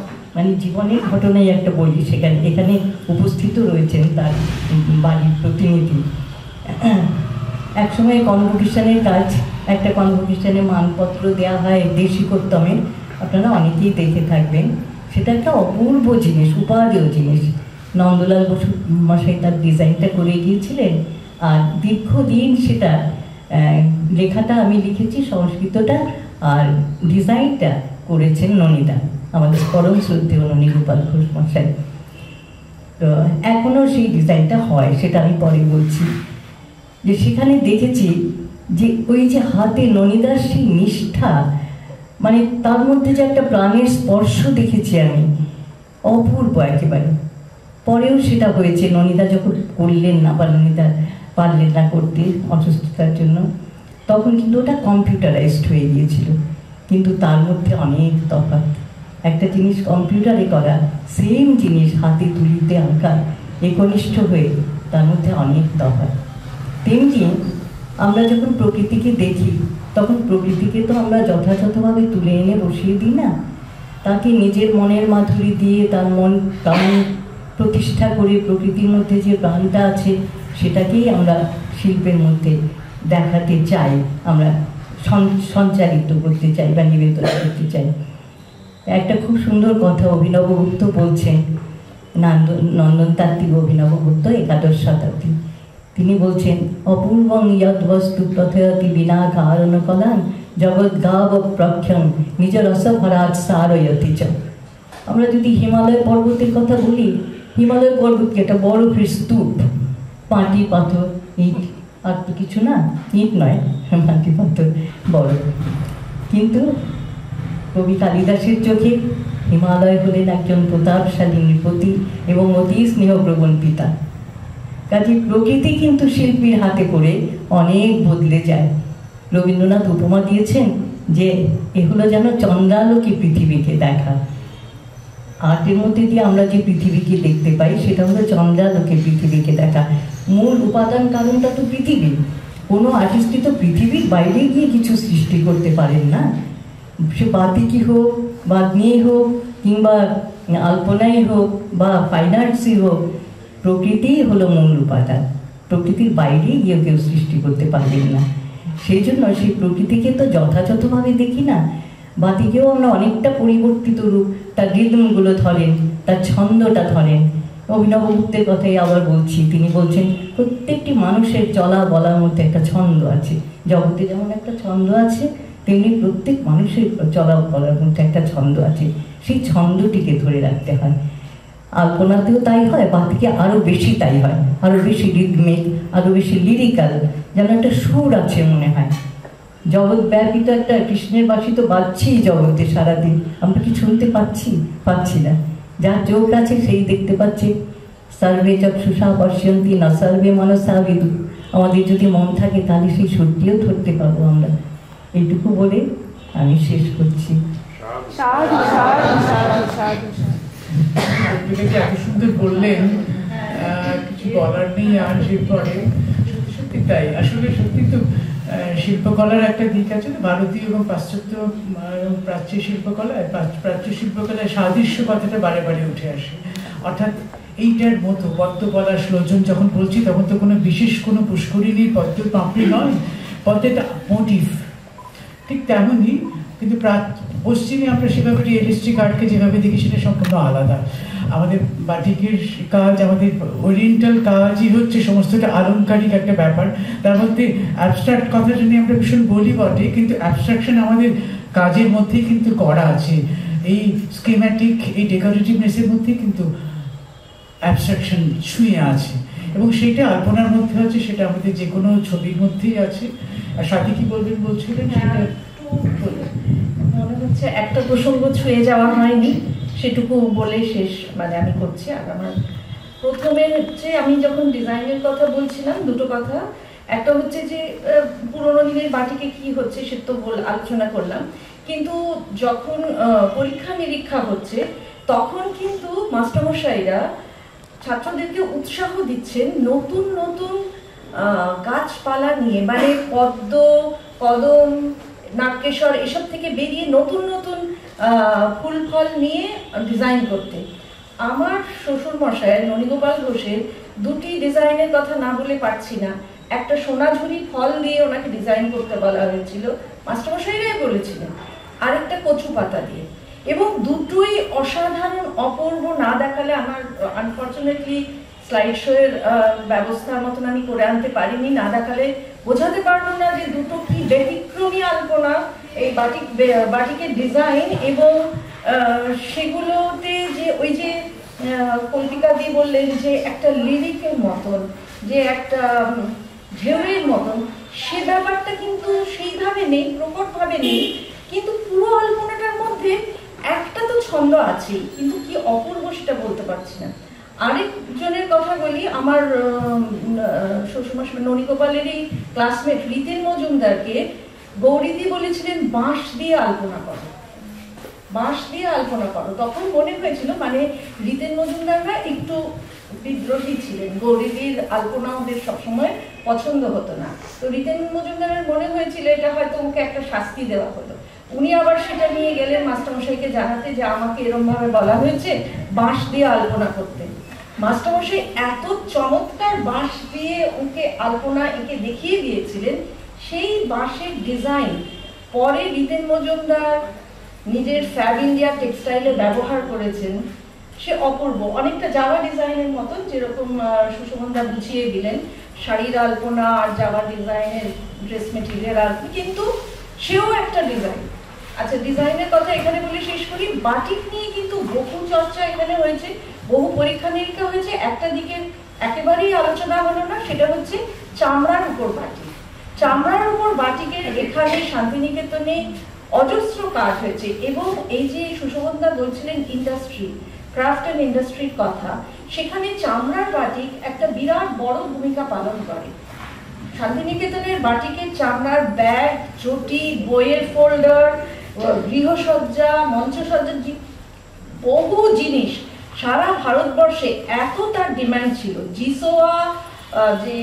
জীবনের ঘটনাই একটা বলি, এখানে উপস্থিত রয়েছেন তার বাড়ির প্রতিনিধি। একসময় কনভোকেশনের কাজ, একটা কনভোকেশনে মানপত্র দেওয়া হয় দেশিকোত্তমে, আপনারা অনেকেই দেখে থাকবেন। সেটা একটা অপূর্ব জিনিস, উপাদেয় জিনিস। নন্দলাল বসু মশাই তার ডিজাইনটা করে গিয়েছিলেন, আর দীর্ঘদিন সেটা লেখাটা আমি লিখেছি, সংস্কৃতটা, আর ডিজাইনটা করেছেন ননীদা, আমাদের পরম শ্রদ্ধেয় ননী গোপাল ঘোষ মশাই। তো এখনও সেই ডিজাইনটা হয়, সেটা আমি পরে বলছি। যে সেখানে দেখেছি যে ওই যে হাতে ননীদার সেই নিষ্ঠা, তার মধ্যে যে একটা প্রাণের স্পর্শ দেখেছি আমি, অপূর্ব একেবারে। পরেও সেটা হয়েছে, ননীদা যখন করলেন না, বা ননীদা পারলেন না করতে অসুস্থতার জন্য, তখন কিন্তু ওটা কম্পিউটারাইজড হয়ে গিয়েছিল। কিন্তু তার মধ্যে অনেক তফাৎ। একটা জিনিস কম্পিউটারে করা, সেম জিনিস হাতে তুলিতে আঁকা, একনিষ্ঠ হয়ে, তার মধ্যে অনেক তফাৎ। তেমনি আমরা যখন প্রকৃতিকে দেখি, তখন প্রকৃতিকে তো আমরা যথাযথভাবে তুলে এনে বসিয়ে দিই না, তাকে নিজের মনের মাধুরী দিয়ে তার মন প্রাণ প্রতিষ্ঠা করে প্রকৃতির মধ্যে যে প্রাণটা আছে সেটাকেই আমরা শিল্পের মধ্যে দেখাতে চাই, আমরা সঞ্চারিত করতে চাই বা নিবেদন করতে চাই। একটা খুব সুন্দর কথা অভিনব গুপ্ত বলছেন, নন্দনতাত্ত্বিক অভিনব গুপ্ত, একাদশ শতাব্দী। তিনি বলছেন, অপূর্বং ইয়দ বস্তু প্রথয়তি বিনা কারণ কলান জগৎ গাব প্রখ্যান নিজ রস ভরাট সারয়তি চ। আমরা যদি হিমালয় পর্বতের কথা বলি, হিমালয় পর্বতকে একটা বরফের স্তূপ, মাটি পাথর ইট, আর তো কিছু না, ইট নয়, মাটি পাথর বরফ। কিন্তু কবি কালিদাসের চোখে হিমালয় হলেন একজন প্রতাপশালী নৃপতি এবং অতি স্নেহপ্রবণ পিতা। কাজে প্রকৃতি কিন্তু শিল্পীর হাতে করে অনেক বদলে যায়। রবীন্দ্রনাথ উপমা দিয়েছেন যে এ হলো যেন চন্দ্রালোকে পৃথিবীকে দেখা। আর্টের মধ্যে দিয়ে আমরা যে পৃথিবীকে দেখতে পাই, সেটা হলো চন্দ্রালোকে পৃথিবীকে দেখা। মূল উপাদান কারণটা তো পৃথিবী। কোনো আর্টিস্টই তো পৃথিবীর বাইরে গিয়ে কিছু সৃষ্টি করতে পারেন না, সে বাতিকই হোক, বাগ্মী হোক, কিংবা আলপনাই হোক, বা ফাইন আর্টসই হোক, প্রকৃতিই হলো মূল উপাদান। প্রকৃতির বাইরে গিয়ে কেউ সৃষ্টি করতে পারবেন না। সেই জন্য সেই প্রকৃতিকে তো যথাযথভাবে দেখি না, বাতিকেও আমরা অনেকটা পরিবর্তিত রূপ, তার রিদমগুলো ধরেন, তার ছন্দটা ধরেন। অভিনব গুপ্তের কথাই আবার বলছি, তিনি বলছেন প্রত্যেকটি মানুষের চলা বলার মধ্যে একটা ছন্দ আছে। জগতে যেমন একটা ছন্দ আছে, তেমনি প্রত্যেক মানুষের চলা বলার মধ্যে একটা ছন্দ আছে, সেই ছন্দটিকে ধরে রাখতে হয়। আলপনাতেও তাই হয়, বাতিকে আরও বেশি তাই হয়, আরও বেশি রিদমিক, আরও বেশি লিরিক্যাল, যেন একটা সুর আছে মনে হয়। জগৎ ব্যাপী তো একটা কৃষ্ণের বাসি তো বাজছি জগতে সারাদিন, আমরা কি শুনতে পাচ্ছি না। যার চোখ আছে সেই দেখতে পাচ্ছে। সর্বে চক্ষুষা পশ্যন্তি না সর্বে মনসা বিদু। আমাদের যদি মন থাকে তাহলে সেই সুরটিও ধরতে পারবো আমরা। এইটুকু বলে আমি শেষ করছি। এত সুন্দর বললেন, কিছু বলার নেই আর পরে। সত্যি তাই, আসলে সত্যি তো শিল্পকলার একটা দিক আছে না, ভারতীয় এবং পাশ্চাত্য প্রাচ্য শিল্পকলায়, প্রাচ্য শিল্পকলায় সাদৃশ্য কথাটা বারে বারে উঠে আসে। অর্থাৎ এইটার মতো পদ্ম পলাশ লোচন যখন বলছি, তখন তো কোনো বিশেষ কোনো পুষ্করিণীর পদ্ম পাপড়ি নয়, পদ্মটা মোটিভ। ঠিক তেমনই কিন্তু পশ্চিমে আমরা সেভাবে রিয়েলিস্টিক আর্টকে যেভাবে দেখি সেটা সম্পূর্ণ আলাদা। আমাদের বাটিকের কাজ, আমাদের ওরিয়েন্টাল কাজই হচ্ছে সমস্তটা আলংকারিক একটা ব্যাপার। তার মধ্যে অ্যাবস্ট্রাক্ট কথাটা নিয়ে আমরা ভীষণ বলি বটে, কিন্তু অ্যাবস্ট্রাকশন আমাদের কাজের মধ্যেই কিন্তু করা আছে। এই স্কিম্যাটিক, এই ডেকোরেটিভনেসের মধ্যেই কিন্তু অ্যাবস্ট্রাকশন ছুঁয়ে আছে, এবং সেটা আলপনার মধ্যে আছে, সেটা আমাদের যে কোনো ছবির মধ্যেই আছে। আর সাথে কি বলবেন বলছিলেন? সেটা মনে হচ্ছে একটা প্রসঙ্গ ছুঁয়ে যাওয়া হয়নি, সেটুকু বলে শেষ মানে আমি করছি। আর আমার প্রথমে হচ্ছে, আমি যখন ডিজাইনের কথা বলছিলাম দুটো কথা, একটা হচ্ছে যে পুরোনো দিনের বাটিকে কি হচ্ছে সে তো আলোচনা করলাম, কিন্তু যখন পরীক্ষা নিরীক্ষা হচ্ছে তখন কিন্তু মাস্টারমশাইরা ছাত্রদেরকে উৎসাহ দিচ্ছেন নতুন নতুন গাছপালা নিয়ে, মানে পদ্ম, কদম, নাগকেশর এসব থেকে বেরিয়ে নতুন নতুন ফুল ফল নিয়ে ডিজাইন করতে। আমার শ্বশুর মশাই ননীগোপাল ঘোষের দুটি ডিজাইনের কথা না বলে পারছি না। একটা সোনাঝুরি ফল দিয়ে ওনাকে ডিজাইন করতে বলা হয়েছিল, মাস্টারমশাইরাই বলেছিলেন, আরেকটা কচু পাতা দিয়ে, এবং দুটোই অসাধারণ অপূর্ব। না দেখালে আমার আনফর্চুনেটলি স্লাইড শো এর ব্যবস্থার মতন আমি করে আনতে পারিনি, না দেখালে বোঝাতে পারবো না যে দুটো কি ব্যতিক্রমী আলপনা এই বাটিকের ডিজাইন। এবং সেগুলোতে যে ওই যে কল্পিকা দি বললেন যে একটা লিরিকের মতন, যে একটা ঢেউয়ের মতন, সে ব্যাপারটা কিন্তু সেইভাবে নেই, প্রকটভাবে নেই, কিন্তু পুরো আলপনাটার মধ্যে একটা তো ছন্দ আছেই, কিন্তু কি অপূর্ব সেটা বলতে পারছি না। আরেকজনের কথা বলি, আমার শ্বশুরমশাই ননীগোপালেরই ক্লাসমেট রিতেন মজুমদারকে গৌরীদি বলেছিলেন বাঁশ দিয়ে আলপনা করো, বাঁশ দিয়ে আলপনা করো। তখন মনে হয়েছিল, মানে রিতেন মজুমদাররা একটু বিদ্রোহী ছিলেন, গৌরীদির আলপনা ওদের সবসময় পছন্দ হতো না। তো রিতেন মজুমদারের মনে হয়েছিল এটা হয়তো ওকে একটা শাস্তি দেওয়া হলো। উনি আবার সেটা নিয়ে গেলেন মাস্টারমশাইকে জানাতে যে আমাকে এরকম ভাবে বলা হয়েছে বাঁশ দিয়ে আলপনা করতে। মাস্টারমশাই এত চমৎকার বাঁশ দিয়ে ওকে আলপনা এঁকে দেখিয়ে দিয়েছিলেন, সেই বাঁশের ডিজাইন পরে রিতেন মজুমদার নিজের ফ্যাব ইন্ডিয়া টেক্সটাইলে ব্যবহার করেছেন। সে অপূর্ব, অনেকটা জাভা ডিজাইনের মতন, যেরকম সুশোভনদা বুঝিয়ে দিলেন শাড়ির আলপনা আর জাভা ডিজাইনের ড্রেস মেটেরিয়াল আলপনা, কিন্তু সেও একটা ডিজাইন। আচ্ছা, ডিজাইনের কথা এখানে বলে শেষ করি। বাটিক নিয়ে কিন্তু বহু চর্চা এখানে হয়েছে, বহু পরীক্ষা নিরীক্ষা হয়েছে। একটা দিকে একেবারেই আলোচনা হলো না, সেটা হচ্ছে চামড়ার উপর বাটিক। চামড়ার উপর বাটিকের এখানে শান্তিনিকেতনে অজস্র কাজ হয়েছে, এবং এই যে সুশোভনদা বলছিলেন ইন্ডাস্ট্রি, ক্রাফট অ্যান্ড ইন্ডাস্ট্রির কথা, সেখানে চামড়ার বাটিক একটা বিরাট বড় ভূমিকা পালন করে। শান্তিনিকেতনের বাটিকের চামড়ার ব্যাগ, চটি, বইয়ের ফোল্ডার, গৃহসজ্জা, মঞ্চসজ্জা, বহু জিনিস সারা ভারতবর্ষে এত তার ডিমান্ড ছিল। জিসোয়া যে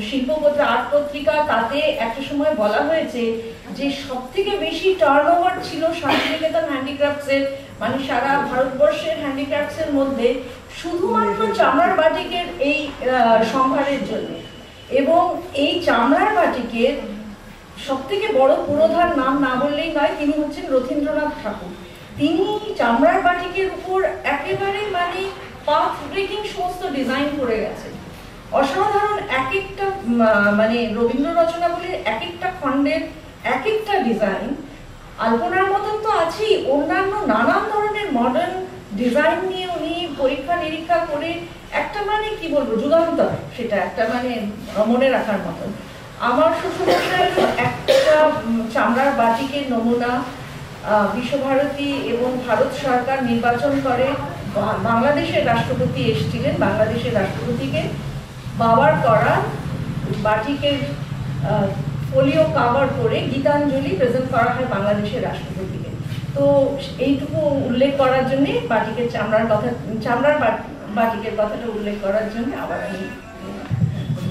শিল্পপত্র আর্ট পত্রিকা, তাতে একটা সময় বলা হয়েছে যে সব থেকে বেশি টার্নওভার ছিল শান্তিনিকেতন হ্যান্ডিক্রাফটসের, মানে সারা ভারতবর্ষের হ্যান্ডিক্রাফটসের মধ্যে শুধুমাত্র চামড়ার বাটিকের এই সম্ভারের জন্য। এবং এই চামড়ার বাটিকের সব থেকে বড় পুরোধার নাম না বললেই নয়, তিনি হচ্ছেন রথীন্দ্রনাথ ঠাকুর। তিনি চামড়ার বাটিকের উপর একেবারে মানে পাথ ব্রেকিং সমস্ত ডিজাইন করে গেছেন। অসাধারণ এক একটা মানে রবীন্দ্র রচনা বলে এক একটা খণ্ডের এক একটা ডিজাইন আলপনার মতন তো আছেই, অন্যান্য নানান ধরনের মডার্ন ডিজাইন নিয়ে উনি পরীক্ষা নিরীক্ষা করে একটা মানে কি বলবো যুগান্তর, সেটা একটা মানে মনে রাখার মতন। আমার শ্বশুরমশাইয়ের একটা চামড়ার বাটিকের নমুনা বিশ্বভারতী এবং ভারত সরকার নির্বাচন করে, বাংলাদেশের রাষ্ট্রপতি এসেছিলেন, বাংলাদেশের রাষ্ট্রপতিকে বাবার করা বাটিকের পোলিও কাভার করে গীতাঞ্জলি প্রেজেন্ট করা হয় বাংলাদেশের রাষ্ট্রপতিকে। তো এইটুকু উল্লেখ করার জন্য বাটিকের চামড়ার কথা, চামড়ার বাটিকের কথাটা উল্লেখ করার জন্য আবার আমি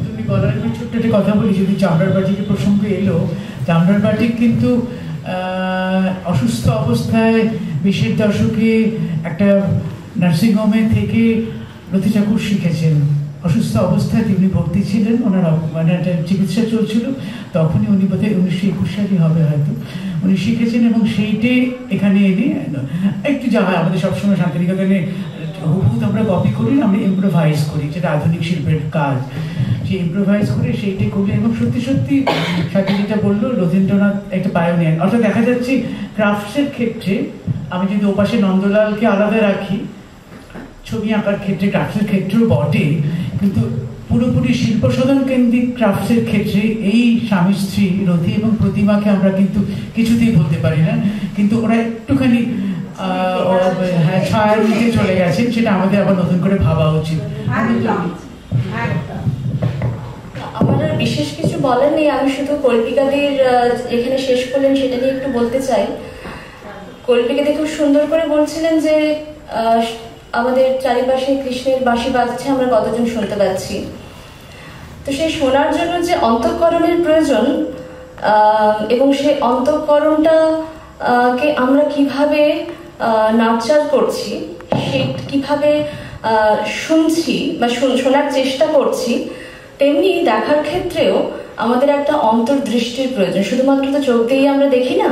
তুমি বলার ছোট্ট একটা কথা বলি। যদি চামড়ার বাটিকের প্রসঙ্গ এলো, চামড়ার বাটিক কিন্তু অসুস্থ অবস্থায় 20-এর দশকে একটা নার্সিংহোমে থেকে রথী ঠাকুর শিখেছেন। অসুস্থ অবস্থায় তিনি ভর্তি ছিলেন, ওনার মানে একটা চিকিৎসা চলছিল, তখনই উনি বোধহয় 1921 সালই হবে হয়তো, উনি শিখেছেন এবং সেইটাই এখানে এনে একটু যা হয় আমাদের সবসময় শান্তিনিকেতনে হুবহু আমরা কপি করি না, আমরা ইম্প্রোভাইজ করি, যেটা আধুনিক শিল্পের কাজ। সেই ইম্প্রোভাইজ করে সেইটাই করলেন এবং সত্যি সত্যি সাথে যেটা বললো রবীন্দ্রনাথ একটা পায়োনিয়ার। অর্থাৎ দেখা যাচ্ছে ক্রাফটসের ক্ষেত্রে আমি যদি ওপাশে নন্দলালকে আলাদা রাখি, ছবি আঁকার ক্ষেত্রে ক্রাফটসের ক্ষেত্রেও বটে, কিন্তু পুরোপুরি শিল্প শোধন কেন্দ্রিক ক্রাফটসের ক্ষেত্রে এই স্বামী স্ত্রী রথী এবং প্রতিমাকে আমরা কিন্তু কিছুতেই বলতে পারি না, কিন্তু ওরা একটুখানি ছায়ার নিচে চলে গেছেন, সেটা আমাদের আবার নতুন করে ভাবা উচিত। আমার আর বিশেষ কিছু বলার নেই, আমি শুধু কল্পিকাদের এখানে শেষ করলেন সেটা নিয়ে একটু বলতে চাই। কল্পিকাদি খুব সুন্দর করে বলছিলেন যে আমাদের চারিপাশে কৃষ্ণের বাঁশি বাজছে, আমরা কতজন শুনতে পাচ্ছি। তো সেই শোনার জন্য যে অন্তঃকরণের প্রয়োজন এবং সেই অন্তঃকরণটা কে আমরা কিভাবে নার্চার করছি, সে কিভাবে শুনছি বা শোনার চেষ্টা করছি, তেমনি দেখার ক্ষেত্রেও আমাদের একটা অন্তর্দৃষ্টির প্রয়োজন। শুধুমাত্র তো চোখ দিয়েই আমরা দেখি না,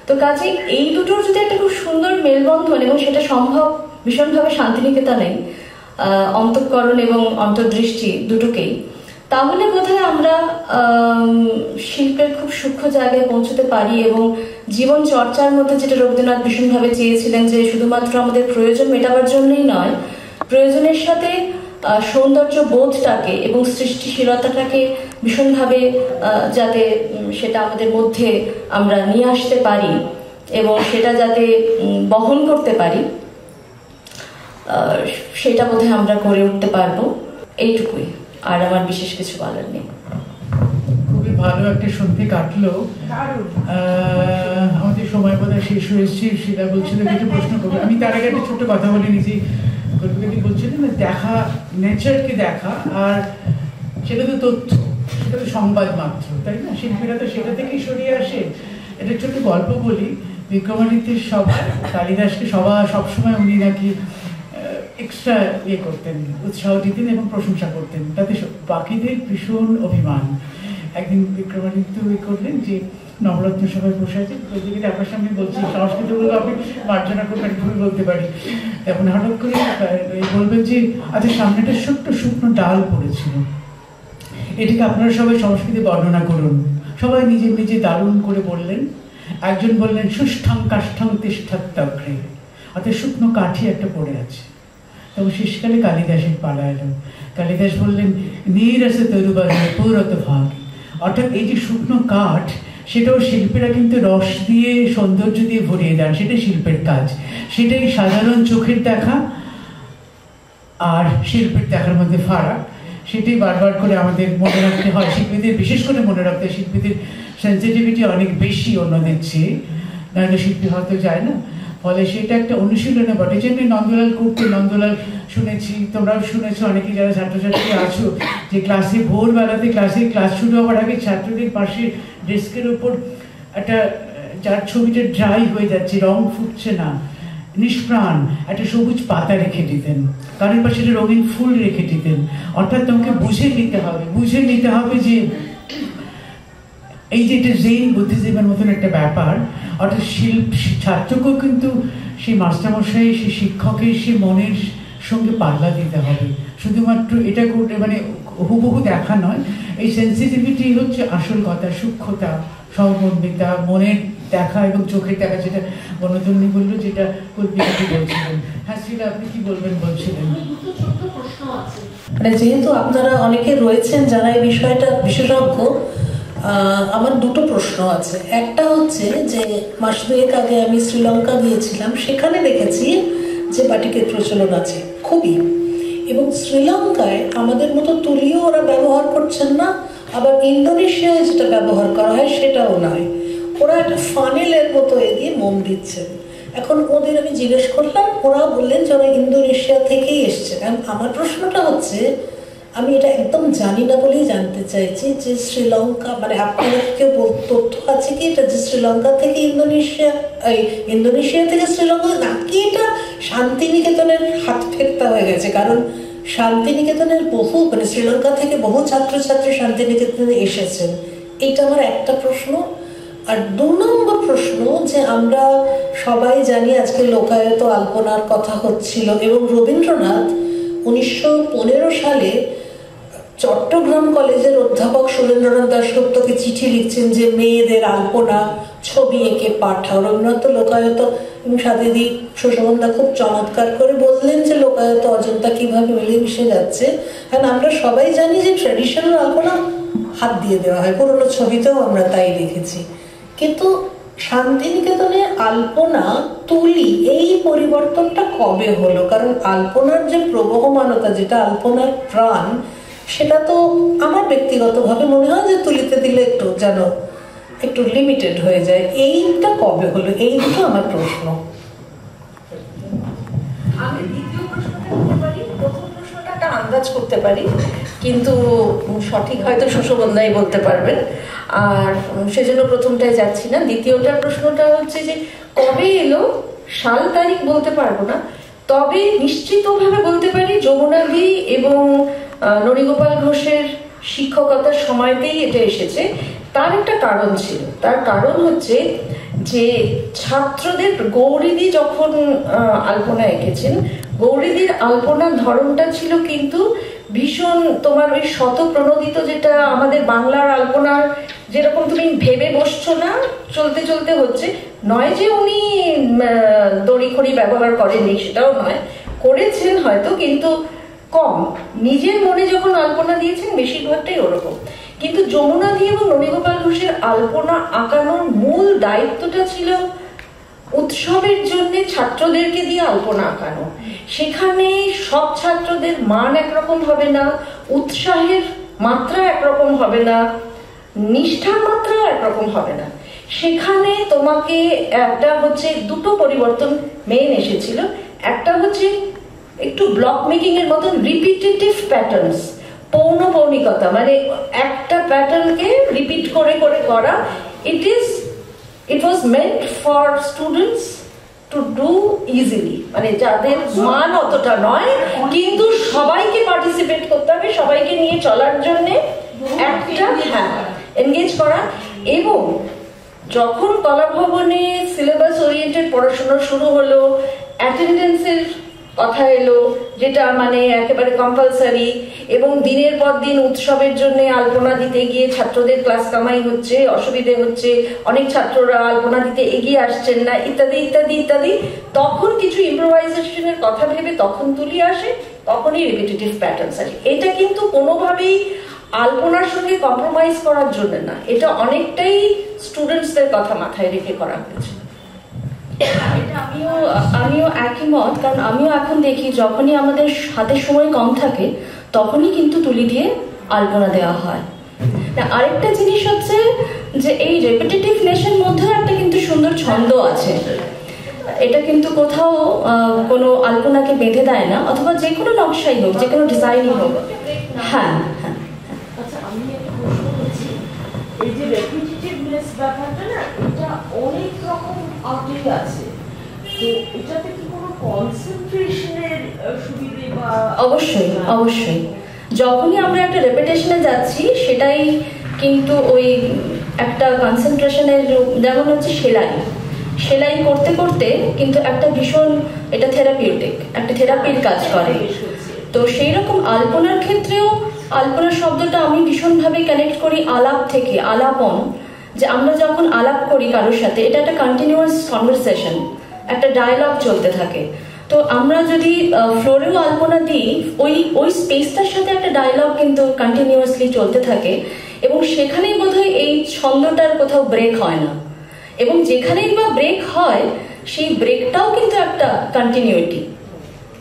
তো কাজে এই দুটোর যদি একটা খুব সুন্দর মেলবন্ধন, এবং সেটা সম্ভব ভীষণভাবে শান্তিনিকেতনে অন্তঃকরণ এবং অন্তর্দৃষ্টি দুটোকেই, তাহলে বোধহয় আমরা শিল্পের খুব সূক্ষ্ম জায়গায় পৌঁছতে পারি। এবং জীবন চর্চার মধ্যে যেটা রবীন্দ্রনাথ ভীষণভাবে চেয়েছিলেন যে শুধুমাত্র আমাদের প্রয়োজন মেটাবার জন্যই নয়, প্রয়োজনের সাথে সৌন্দর্য বোধটাকে এবং সৃষ্টিশীলতাটাকে ভীষণভাবে যাতে সেটা আমাদের মধ্যে আমরা নিয়ে আসতে পারি এবং সেটা যাতে বহন করতে পারি, সেটা বোধহয় আমরা করে উঠতে পারবো। এইটুকুই, আর আমার বিশেষ কিছু বলার নেই। খুবই ভালো একটা সন্ধে কাটলো। আমাদের সময় বোধহয় শেষ হয়েছে। সেটা বলছিল কিছু প্রশ্ন করবো, আমি তার আগে একটা ছোট্ট কথা বলে নিয়েছি। কল্পিকাদি বলছিলেন না দেখা, নেচারকে দেখা, আর সেটা তো তথ্য, সেটা তো সংবাদ মাত্র, তাই না? শিল্পীরা তো সেটা থেকেই সরিয়ে আসে। এটা ছোট্ট গল্প বলি। বিক্রমাদিত্যের সভায় কালিদাসকে সবসময় উনি নাকি এক্সট্রা করতেন, উৎসাহ দিতেন এবং প্রশংসা করতেন, তাতে বাকিদের ভীষণ অভিমান। একদিন বিক্রমাদিত্য করলেন যে নবরত্ন সভায় বসে আছে, ওইদিকে আপনার সামনে বলছি সংস্কৃতগুলো আপনি মার্জনা করবেন, ভুল বলতে পারি। এখন হঠাৎ করে বলবেন যে আচ্ছা সামনেটা ছোট্ট শুকনো ডাল পড়েছিল, এটিকে আপনারা সবাই সংস্কৃতি বর্ণনা করুন। সবাই নিজে নিজে দারুণ করে বললেন। একজন বললেন সুষ্ঠং কাষ্ঠং তিষ্ঠত্যগ্রে, অর্থাৎ শুকনো কাঠি একটা পড়ে আছে। তখন শেষকালে কালিদাসের পালা এলো। কালিদাস বললেন নীরসে তরুবারে পৌরত ভাগ, অর্থাৎ এই যে শুকনো কাঠ, সেটাও শিল্পীরা কিন্তু রস দিয়ে সৌন্দর্য দিয়ে ভরিয়ে দেন, সেটাই শিল্পের কাজ। সেটাই সাধারণ চোখের দেখা আর শিল্পের দেখার মধ্যে ফারাক, সেটাই বারবার করে আমাদের মনে রাখতে হয়। শিল্পীদের বিশেষ করে মনে রাখতে হয়, শিল্পীদের সেন্সিটিভিটি অনেক বেশি অন্যদের চেয়ে, নাহলে শিল্পী হয়তো যায় না। ফলে সেটা একটা অনুশীলনে বটে। যেমনি নন্দলাল করতে, নন্দলাল শুনেছি, তোমরাও শুনেছো অনেকে যারা ছাত্রছাত্রী আছো, যে ক্লাসে ভোরবেলাতে ক্লাস শুরু হওয়ার আগে ছাত্রদের পাশে ডেস্কের উপর একটা, যার ছবিটা ড্রাই হয়ে যাচ্ছে, রং ফুটছে না, নিষ্প্রাণ একটা সবুজ পাতা রেখে দিতেন, কারোর পাশে একটা রঙিন ফুল রেখে দিতেন। অর্থাৎ তোমাকে বুঝে নিতে হবে যে এই যে এটা জেন বুদ্ধিজীবের মতন একটা ব্যাপার। অর্থাৎ ছাত্রকেও কিন্তু সেই মাস্টারমশাই, সেই শিক্ষকের সেই মনের সঙ্গে পাল্লা দিতে হবে। শুধুমাত্র এটা করলে মানে হুবহু দেখা নয়, এই সেন্সিটিভিটি হচ্ছে আসল কথা, সূক্ষ্মতা, সহমর্মিতা, মনের দেখা এবং চোখের দেখা, যেটা বনতন্নি বললো, যেটা কল্পিকাদি বলছিলেন। হ্যাঁ শ্রীলা, আপনি কি বলবেন বলছিলেন? মানে যেহেতু আপনারা অনেকে রয়েছেন যারা এই বিষয়টা বিশেষজ্ঞ, আমার দুটো প্রশ্ন আছে। একটা হচ্ছে যে মাস দুয়েক আগে আমি শ্রীলঙ্কা গিয়েছিলাম, সেখানে দেখেছি যে বাটিকের প্রচলন আছে খুবই, এবং শ্রীলঙ্কায় আমাদের মতো তুলিও ওরা ব্যবহার করছেন না, আবার ইন্দোনেশিয়ায় যেটা ব্যবহার করা হয় সেটাও নয়, ওরা একটা ফানেলের মতো দিয়ে মোম দিচ্ছেন। এখন ওদের আমি জিজ্ঞেস করলাম, ওরা বললেন যে ওরা ইন্দোনেশিয়া থেকেই এসছে। আমার প্রশ্নটা হচ্ছে, আমি এটা একদম জানি না বলেই জানতে চাইছি যে শ্রীলঙ্কা, মানে আপনাদের কেউ তথ্য আছে কি এটা যে শ্রীলঙ্কা থেকে ইন্দোনেশিয়া থেকে শ্রীলঙ্কা, নাকি এটা শান্তিনিকেতনের হাত ফেরতা হয়ে গেছে? কারণ শান্তিনিকেতনের বহু, মানে শ্রীলঙ্কা থেকে বহু ছাত্রছাত্রী শান্তিনিকেতনে এসেছেন। এইটা আমার একটা প্রশ্ন। আর 2 নম্বর প্রশ্ন, যে আমরা সবাই জানি আজকে লোকায়ত আলপনার কথা হচ্ছিল, এবং রবীন্দ্রনাথ 1915 সালে চট্টগ্রাম কলেজের অধ্যাপক সুরেন্দ্রনাথ দাশগুপ্তকে চিঠি লিখছেন যে মেয়েদের আলপনা ছবি এঁকে পাঠাও। রবীন্দ্রনাথ লোকায়ত এবং সাথীদি সুশোভনদা খুব চমৎকার করে বললেন যে লোকায়ত অজন্তা কিভাবে মিলেমিশে যাচ্ছে। কারণ আমরা সবাই জানি যে ট্র্যাডিশনাল আলপনা হাত দিয়ে দেওয়া হয়, পুরোনো ছবিতেও আমরা তাই দেখেছি। কিন্তু শান্তিনিকেতনে আলপনা তুলি, এই পরিবর্তনটা কবে হলো? কারণ আলপনার যে প্রবহমানতা, যেটা আলপনার প্রাণ, সেটা তো আমার ব্যক্তিগতভাবে মনে হয় যে তুলিতে দিলে একটু যেন একটু লিমিটেড হয়ে যায়। এইটা কবে হলো? এই দুটো আমার প্রশ্ন। আমি দ্বিতীয় প্রশ্নটা করতে পারি, প্রথম প্রশ্নটা একটা আন্দাজ করতে পারি, কিন্তু সঠিক হয়তো সুশোভনদাই বলতে পারবেন, আর সেজন্য প্রথমটায় যাচ্ছি না। দ্বিতীয়টার প্রশ্নটা হচ্ছে যে কবে এলো, সাল তারিখ বলতে পারবো না, তবে নিশ্চিতভাবে বলতে পারি যমুনাদি এবং ননীগোপাল ঘোষের শিক্ষকতার সময়তেই এটা এসেছে। তার একটা কারণ ছিল, তার কারণ হচ্ছে যে ছাত্রদের, গৌরীদি যখন আলপনা এঁকেছেন, গৌরীদির আলপনার ধরনটা ছিল কিন্তু ভীষণ তোমার ওই শতপ্রণোদিত, যেটা আমাদের বাংলার আলপনার যেরকম তুমি ভেবে বসছো না, চলতে চলতে হচ্ছে, নয় যে উনি দড়িখড়ি ব্যবহার করেননি, সেটাও নয়, করেছেন হয়তো, কিন্তু কম। নিজের মনে যখন আলপনা দিয়েছেন বেশিরভাগটাই ওরকম। কিন্তু যমুনাদি এবং ননীগোপাল ঘোষের আলপনা আঁকানোর মূল দায়িত্বটা ছিল উৎসবের জন্য ছাত্রদেরকে দিয়ে আলপনা আঁকানো। সেখানে সব ছাত্রদের মান একরকম হবে না, উৎসাহের মাত্রা একরকম হবে না, নিষ্ঠার মাত্রা একরকম হবে না। সেখানে তোমাকে একটা হচ্ছে দুটো পরিবর্তন মেইন এসেছিল। একটা হচ্ছে একটু ব্লক মেকিং এর মতন রিপিটেটিভ প্যাটার্নস, পৌনপৌনিকতা, মানে একটা প্যাটার্নকে রিপিট করে করে করা। It was meant for students to do easily, মানে যাদের মান অতটা নয় কিন্তু সবাইকে পার্টিসিপেট করতে হবে, সবাইকে নিয়ে চলার জন্য একটা এনগেজ করা। এবং যখন কলাভবনে সিলেবাস ওরিয়েন্টেড পড়াশোনা শুরু হলো, অ্যাটেন্ডেন্সের কথা এলো, যেটা মানে একেবারে কম্পালসারি, এবং দিনের পর দিন উৎসবের জন্য আলপনা দিতে গিয়ে ছাত্রদের ক্লাস কামাই হচ্ছে, অসুবিধে হচ্ছে, অনেক ছাত্ররা আলপনা দিতে এগিয়ে আসছেন না, ইত্যাদি ইত্যাদি ইত্যাদি, তখন কিছু ইম্প্রোভাইজেশনের কথা ভেবে তখন তুলি আসে, তখনই রিপিটেটিভ প্যাটার্নস আসে। এটা কিন্তু কোনোভাবেই আলপনার সঙ্গে কম্প্রোমাইজ করার জন্য না, এটা অনেকটাই স্টুডেন্টসদের কথা মাথায় রেখে করা হয়েছে। আমিও একই মত, কারণ আমিও এখন দেখি যখনই আমাদের হাতে সময় কম থাকে তখনই কিন্তু তুলি দিয়ে আলপনা দেওয়া হয়। আরেকটা জিনিস হচ্ছে যে এই রেপিটেটিভনেসের মধ্যেও একটা কিন্তু সুন্দর ছন্দ আছে, এটা কিন্তু কোথাও কোনো আলপনাকে বেঁধে দেয় না, অথবা যে কোনো নকশাই হোক, যে কোনো ডিজাইনই হোক। হ্যাঁ হ্যাঁ। আচ্ছা, আমি একটা প্রশ্ন করছি, এই যে রেপিটেটিভনেস ব্যাপারটা না, এটা অনেক রকম আউটলেট আছে, তো এটাতে কি কোনো কনসেন্ট্রেশনের সুবিধে বা? অবশ্যই অবশ্যই, যখনই আমরা একটা রেপিটেশনে যাচ্ছি সেটাই কিন্তু ওই একটা কনসেন্ট্রেশনের, যেমন হচ্ছে সেলাই করতে করতে কিন্তু একটা ভীষণ, এটা থেরাপিউটিক, একটা থেরাপির কাজ করে। তো সেই রকম আলপনার ক্ষেত্রেও আলপনা শব্দটা আমি ভীষণভাবে কানেক্ট করি আলাপ থেকে, আলাপন, যে আমরা যখন আলাপ করি কারোর সাথে, এটা একটা কন্টিনিউয়াস কনভারসেশন, একটা ডায়ালগ চলতে থাকে। তো আমরা যদি ফ্লোরেও আলপনা দিই, ওই স্পেসটার সাথে একটা ডায়ালগ কিন্তু কন্টিনিউয়াসলি চলতে থাকে, এবং সেখানেই বোধহয় এই ছন্দটার কোথাও ব্রেক হয় না, এবং যেখানেই বা ব্রেক হয় সেই ব্রেকটাও কিন্তু একটা continuity,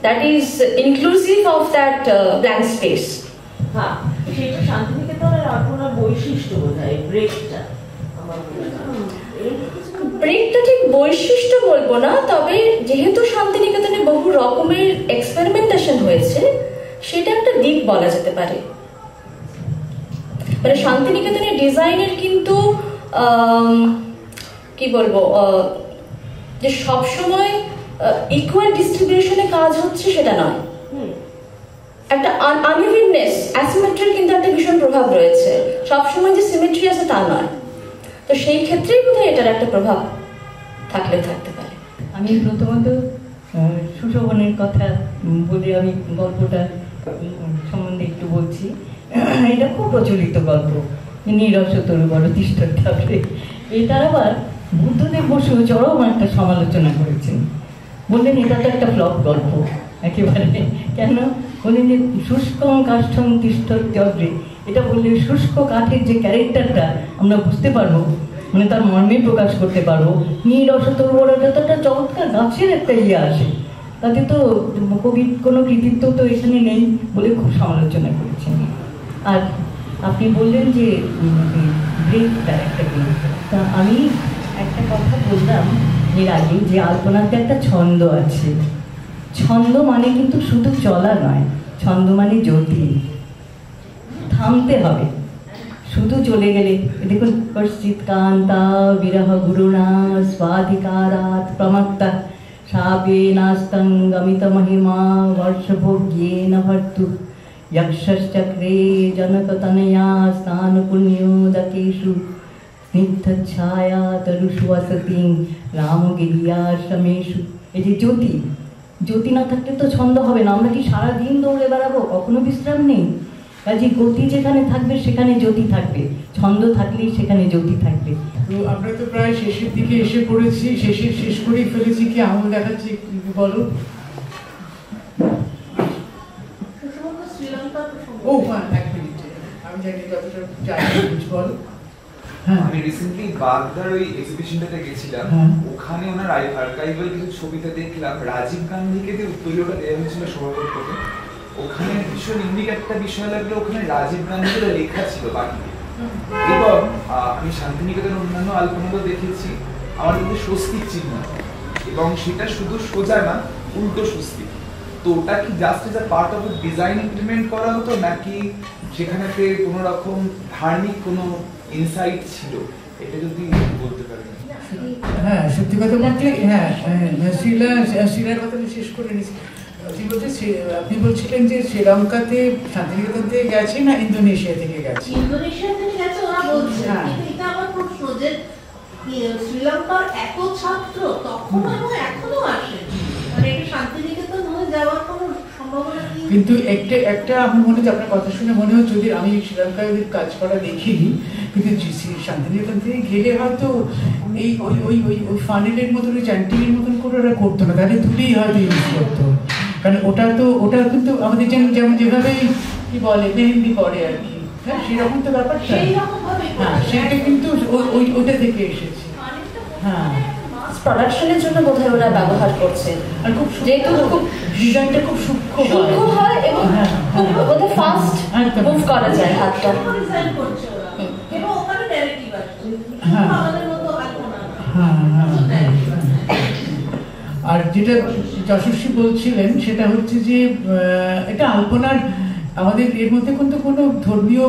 that is inclusive of that blank space. হ্যাঁ, সেটা শান্তিনিকেতনের আলপনার বৈশিষ্ট্য বোধহয়, ব্রেকটা। আমার ব্রেকটা ঠিক বৈশিষ্ট্য বলবো না, তবে যেহেতু শান্তিনিকেতনে বহু রকমের এক্সপেরিমেন্টেশন হয়েছে, সেটা একটা দিক বলা যেতে পারে। মানে শান্তিনিকেতনের ডিজাইনের কিন্তু কি বলবো, যে সবসময় ইকুয়াল ডিস্ট্রিবিউশনে কাজ হচ্ছে সেটা নয়, একটা আনইভেননেস, অ্যাসিমেট্রির কিন্তু একটা ভীষণ প্রভাব রয়েছে, সবসময় যে সিমেট্রি আছে তা নয়। তো সেই ক্ষেত্রেই বোধহয় এটার একটা প্রভাব থাকলেও থাকতে পারে। আমি প্রথমত সুশোভনের কথা বলে আমি গল্পটা সম্বন্ধে একটু বলছি। এটা খুব প্রচলিত গল্প, নীরস তরু বড় তিষ্ঠ ঠাকুরে। এটার আবার বুদ্ধদেব বসু চরম একটা সমালোচনা করেছেন, বললেন এটা তো একটা ফ্লপ গল্প একেবারে। কেন বললেন যে শুষ্কং কাষ্ঠং তিষ্ঠ চক্রে, এটা বললে শুষ্ক কাঠের যে ক্যারেক্টারটা আমরা বুঝতে পারবো, মানে তার মর্মে প্রকাশ করতে পারবো। নীরস তরু বড়টা তো একটা চমৎকার গাছের একটা আসে, তাতে তো কবির কোনো কৃতিত্ব তো এখানে নেই বলে খুব সমালোচনা করেছেন। আর আপনি বললেন যে ব্রেকটা একটা ব্রেক, তা আমি একটা কথা বললাম এর আগে যে আলপনাতে একটা ছন্দ আছে। ছন্দ মানে কিন্তু শুধু চলা নয়, ছন্দ মানে জ্যোতি, থামতে হবে। শুধু চলে গেলে দেখুন, কশ্চিৎ কান্তা বিরহ গুরুণা স্বাধিকারাৎ প্রমত্তা সাবে নাস্তং গমিত মহিমা বর্ষভোগ্যেন ভর্তু যক্ষশ্চক্রে জনকতনয়া স্নান পুণ্যোদকেষু স্নিগ্ধচ্ছায়া তরুষু বসতি রামগিরিয়াশ্রমেষু। এই যে জ্যোতি, জ্যোতি না থাকলে তো ছন্দ হবে না। আমরা কি সারাদিন দৌড়ে বেড়াবো, কখনো বিশ্রাম নেই? কাজে গতি যেখানে থাকবে সেখানে জ্যোতি থাকবে, ছন্দ থাকলেই সেখানে জ্যোতি থাকবে। তো আমরা তো প্রায় শেষের দিকে এসে পড়েছি, শেষ করেই ফেলেছি। কি আঙুল দেখাচ্ছি বলো? ও হ্যাঁ, এক মিনিট, আমি জানি যতটা জানি বলো। আমি রিসেন্টলি বাগদার ওই এক্সিবিশনটাতে গেছিলাম, ওখানে ওনার আর্কাইভাল কিছু ছবিতে দেখলাম রাজীব গান্ধীকে যে উত্তরীয়টা দেওয়া হয়েছিল সভাপতিকে, ওখানে ভীষণ ইউনিক একটা বিষয় লাগলো, ওখানে রাজীব গান্ধীর লেখা ছিল বাকিতে। এবং আমি শান্তিনিকেতন অন্যান্য আলপনাও দেখেছি, আমার কিন্তু স্বস্তিক চিহ্ন, এবং সেটা শুধু সোজা না, উল্টো স্বস্তিক। তো ওটা কি just as a part of design implement করা হতো, নাকি সেখানেতে কোনো রকম ধার্মিক কোনো ইনসাইট ছিল? এটা যদি বলতে পারেন। হ্যাঁ, সত্যি কথা বলতে হ্যাঁ, শ্রীলার কথা আমি শেষ করে নিচ্ছি। আপনি বলছিলেন যে শ্রীলঙ্কাতে শান্তিনিকেতন থেকে গেছে না ইন্দোনেশিয়া থেকে গেছে? ইন্দোনেশিয়া থেকে গেছে ওরা বলছে। এটা আমার প্রশ্ন যে শ্রীলঙ্কার এত ছাত্র তখন এবং এখনো আসে, মানে এটা শান্তিনিকেতন হয়ে যাওয়ার কোনো সম্ভাবনা কি? কিন্তু একটা আমার মনে হচ্ছে, আপনার কথা শুনে মনে হচ্ছে, যদি আমি শ্রীলঙ্কায় ওদের কাজ করা দেখিনি, কিন্তু শান্তিনিকেতন থেকে গেলে হয়তো এই ওই ফানেলের মতন, ওই চ্যান্টিংয়ের মতন করে ওরা করতো না, তাহলে দুটোই হয়তো ইউজ করতো। কারণ ওটা কিন্তু আমাদের যেমন যেভাবে কি বলে মেহেন্দি পরে আর কি, হ্যাঁ সেরকম তো ব্যাপারটা। হ্যাঁ, সেটা কিন্তু ওটা থেকে এসেছে। হ্যাঁ, প্রোডাকশনের জন্য বোধহয় ওরা ব্যবহার করছে, আর খুব যেহেতু খুব ডিজাইনটা খুব সূক্ষ্ম হয় এবং খুব বোধহয় ফাস্ট মুভ করা যায় হাতটা। ডিজাইন করছে ওরা, এবং ওখানে ন্যারেটিভ আছে, আমাদের মতো আলপনা। আর যেটা যশস্বী বলছিলেন সেটা হচ্ছে যে এটা আলপনার, আমাদের এর মধ্যে কিন্তু কোনো ধর্মীয়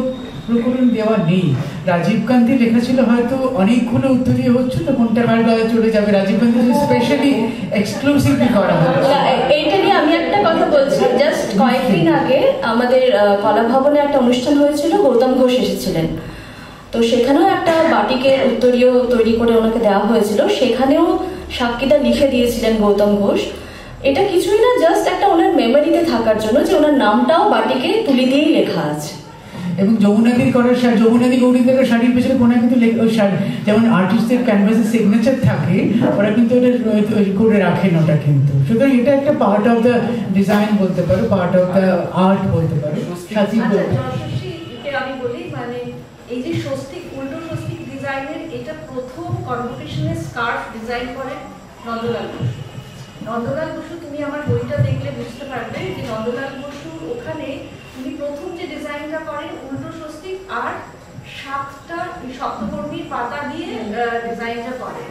প্রকরণ দেওয়া নেই। রাজীব গান্ধী লেখা ছিল, হয়তো অনেকগুলো উত্তরীয় হচ্ছে তো কোনটা কার গায়ে চলে যাবে, রাজীব গান্ধী স্পেশালি এক্সক্লুসিভলি করা হয়েছে। এইটা নিয়ে আমি একটা কথা বলছি। জাস্ট কয়েকদিন আগে আমাদের কলা ভবনে একটা অনুষ্ঠান হয়েছিল, গৌতম ঘোষ এসেছিলেন, তো সেখানেও একটা বাটিকের উত্তরীয় তৈরি করে ওনাকে দেওয়া হয়েছিল। সেখানেও সাক্ষীদা লিখে দিয়েছিলেন গৌতম ঘোষ। এটা কিছুই না, জাস্ট একটা ওনার মেমোরিতে থাকার জন্য, যে ওনার নামটাও বাটিকে তুলি দিয়েই লেখা আছে। এবং যমুনাদির করার যমুনাদি গৌরীদের শাড়ির পেছনে কোনো কিন্তু যেমন আর্টিস্টের ক্যানভাসের সিগনেচার থাকে, ওরা কিন্তু ওটা করে রাখেন ওটা কিন্তু। সুতরাং এটা একটা পার্ট অফ দ্য ডিজাইন বলতে পারো, পার্ট অফ দ্য আর্ট বলতে পারো। আমি বলি, মানে এই যে স্বস্তিক, উল্টো স্বস্তিক ডিজাইনের এটা প্রথম কনভোকেশনের স্কার্ফ ডিজাইন করে নন্দলাল বসু। নন্দলাল বসু, তুমি আমার বইটা দেখলে বুঝতে পারবে যে নন্দলাল বসু ওখানে উনি প্রথম যে ডিজাইনটা করেন উল্টো স্বস্তিক আর 7টা সপ্তকর্মীর পাতা দিয়ে ডিজাইনটা করেন,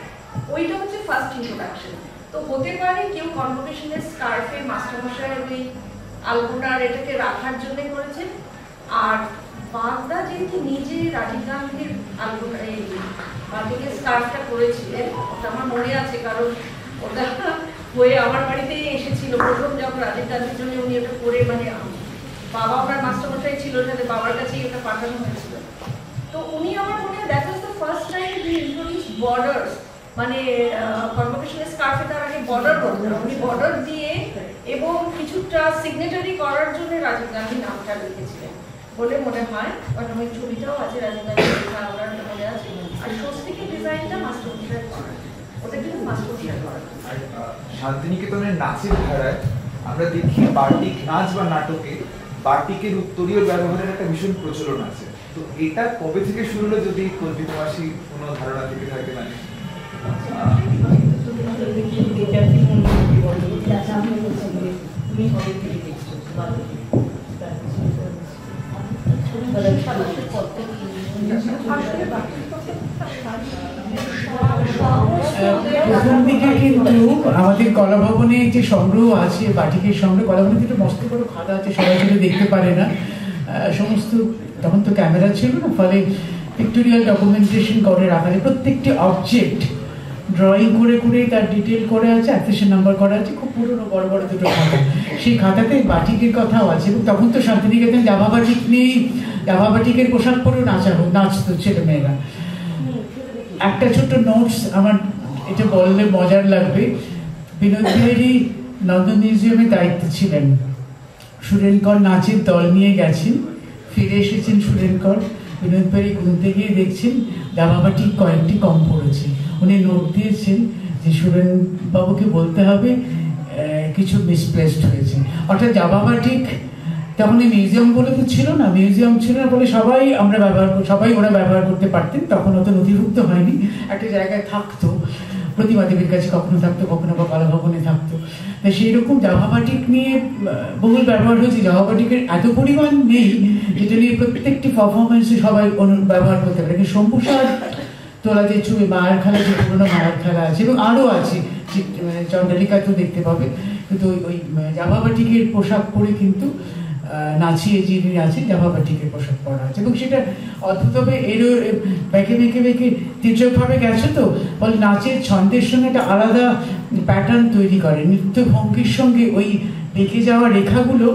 ওইটা হচ্ছে ফার্স্ট ইন্ট্রোডাকশন। তো হতে পারে কেউ কনভোকেশনের স্কার্ফে মাস্টারমশাই ওই আলপনার এটাকে রাখার জন্য করেছেন। আর বাগদা যেহেতু নিজে রাজীব গান্ধীর আলপনা এই বাটিকের স্কার্ফটা করেছিলেন, ওটা আমার মনে আছে, কারণ ওটা হয়ে আমার বাড়িতেই এসেছিল প্রথম যখন রাজীব গান্ধীর জন্য উনি ওটা করে, মানে বাবা ওনার মাস্টারমশাই ছিল, সাথে বাবার কাছেই ওটা পাঠানো হয়েছিল। তো উনি আমার মনে হয় that was the first time he introduce borders, মানে কনভোকেশনের স্কার্ফে তার আগে বর্ডার করতেন, উনি বর্ডার দিয়ে এবং কিছুটা সিগনেচারি করার জন্য রাজীব গান্ধী নামটা লিখেছিলেন বলে মনে হয়। কারণ ওই ছবিটাও আছে রাজীব গান্ধী লেখা, ওনার মনে আছে। আর স্বস্তিকের ডিজাইনটা মাস্টার মশাই করা, ওটা কিন্তু মাস্টার মশাই করা। শান্তিনিকেতনের নাচের ধারায় আমরা দেখি বার্টিক নাচ বা নাটকে বার্টিকের উত্তরীয় ব্যবহারের একটা ভীষণ প্রচলন আছে। তো এটা কবে থেকে শুরু হলো, যদি কল্পিতবাসী কোনো ধারণা থেকে থাকে? মানে প্রথম দিকে কিন্তু আমাদের কলাভবনে যে সংগ্রহ আছে, বাটিকের সংগ্রহ, কলাভবনে একটা মস্ত বড় খাতা আছে, সবাই সেটা দেখতে পারে না। সমস্ত তখন তো ক্যামেরা ছিল না, ফলে পিক্টোরিয়াল ডকুমেন্টেশন করে রাখা আছে। প্রত্যেকটি অবজেক্ট ড্রয়িং করে করে তার ডিটেল করে আছে, অ্যাক্সেশন নাম্বার করা আছে, খুব পুরোনো বড় বড় দুটো খাতা। সেই খাতাতে বাটিকের কথাও আছে। এবং তখন তো শান্তিনিকেতন জামা বাটিক নেই, জামা বাটিকের পোশাক পরেও নাচতো ছেলেমেয়েরা। একটা ছোট্ট নোটস আমার, এটা বললে মজার লাগবে। বিনোদ বিহারী নন্দন মিউজিয়ামে দায়িত্ব ছিলেন, সুরেনকর নাচের দল নিয়ে গেছেন, ফিরে এসেছেন সুরেনকর। বিনোদ বিহারী ঘুমতে গিয়ে দেখছেন জামাবাটি কয়েকটি কম পড়েছে। উনি নোট দিয়েছেন যে সুরেনবাবুকে বলতে হবে কিছু মিসপ্লেসড হয়েছে। অর্থাৎ জামাবাটিক তখন মিউজিয়াম বলে তো ছিল না, মিউজিয়াম ছিল না বলে সবাই ওরা ব্যবহার করতে পারতেন। তখন অত নথিভুক্ত হয়নি, একটা জায়গায় থাকতো, প্রতিমা দেবীর কাছে কখনো থাকতো, কখনো বা কলাভবনে থাকতো। তাই সেই রকম জামাবাটিক নিয়ে বহুল ব্যবহার হয়েছে। জামাবাটিকের এত পরিমাণ নেই যেটা নিয়ে প্রত্যেকটি পারফরমেন্সে সবাই ব্যবহার করতে পারে। কিন্তু শম্ভুসার তোলা যে ছবি, মায়ের খেলা, যে পুরোনো মায়ের খেলা আছে এবং আরও আছে, চন্দ্রালিকাতেও দেখতে পাবে। কিন্তু ওই জামাবাটিকের পোশাক পরে কিন্তু নাচিয়ে যিনি আছেন জামাবাটিকের পোশাক পরা আছে। এবং সেটা অদ্ভুতভাবে এরও বেঁকে বেঁকে বেঁকে তীর্যকভাবে গেছে। তো বলে নাচের ছন্দের সঙ্গে একটা আলাদা প্যাটার্ন তৈরি করে, নৃত্য ভঙ্গির সঙ্গে ওই বেঁকে যাওয়া রেখাগুলো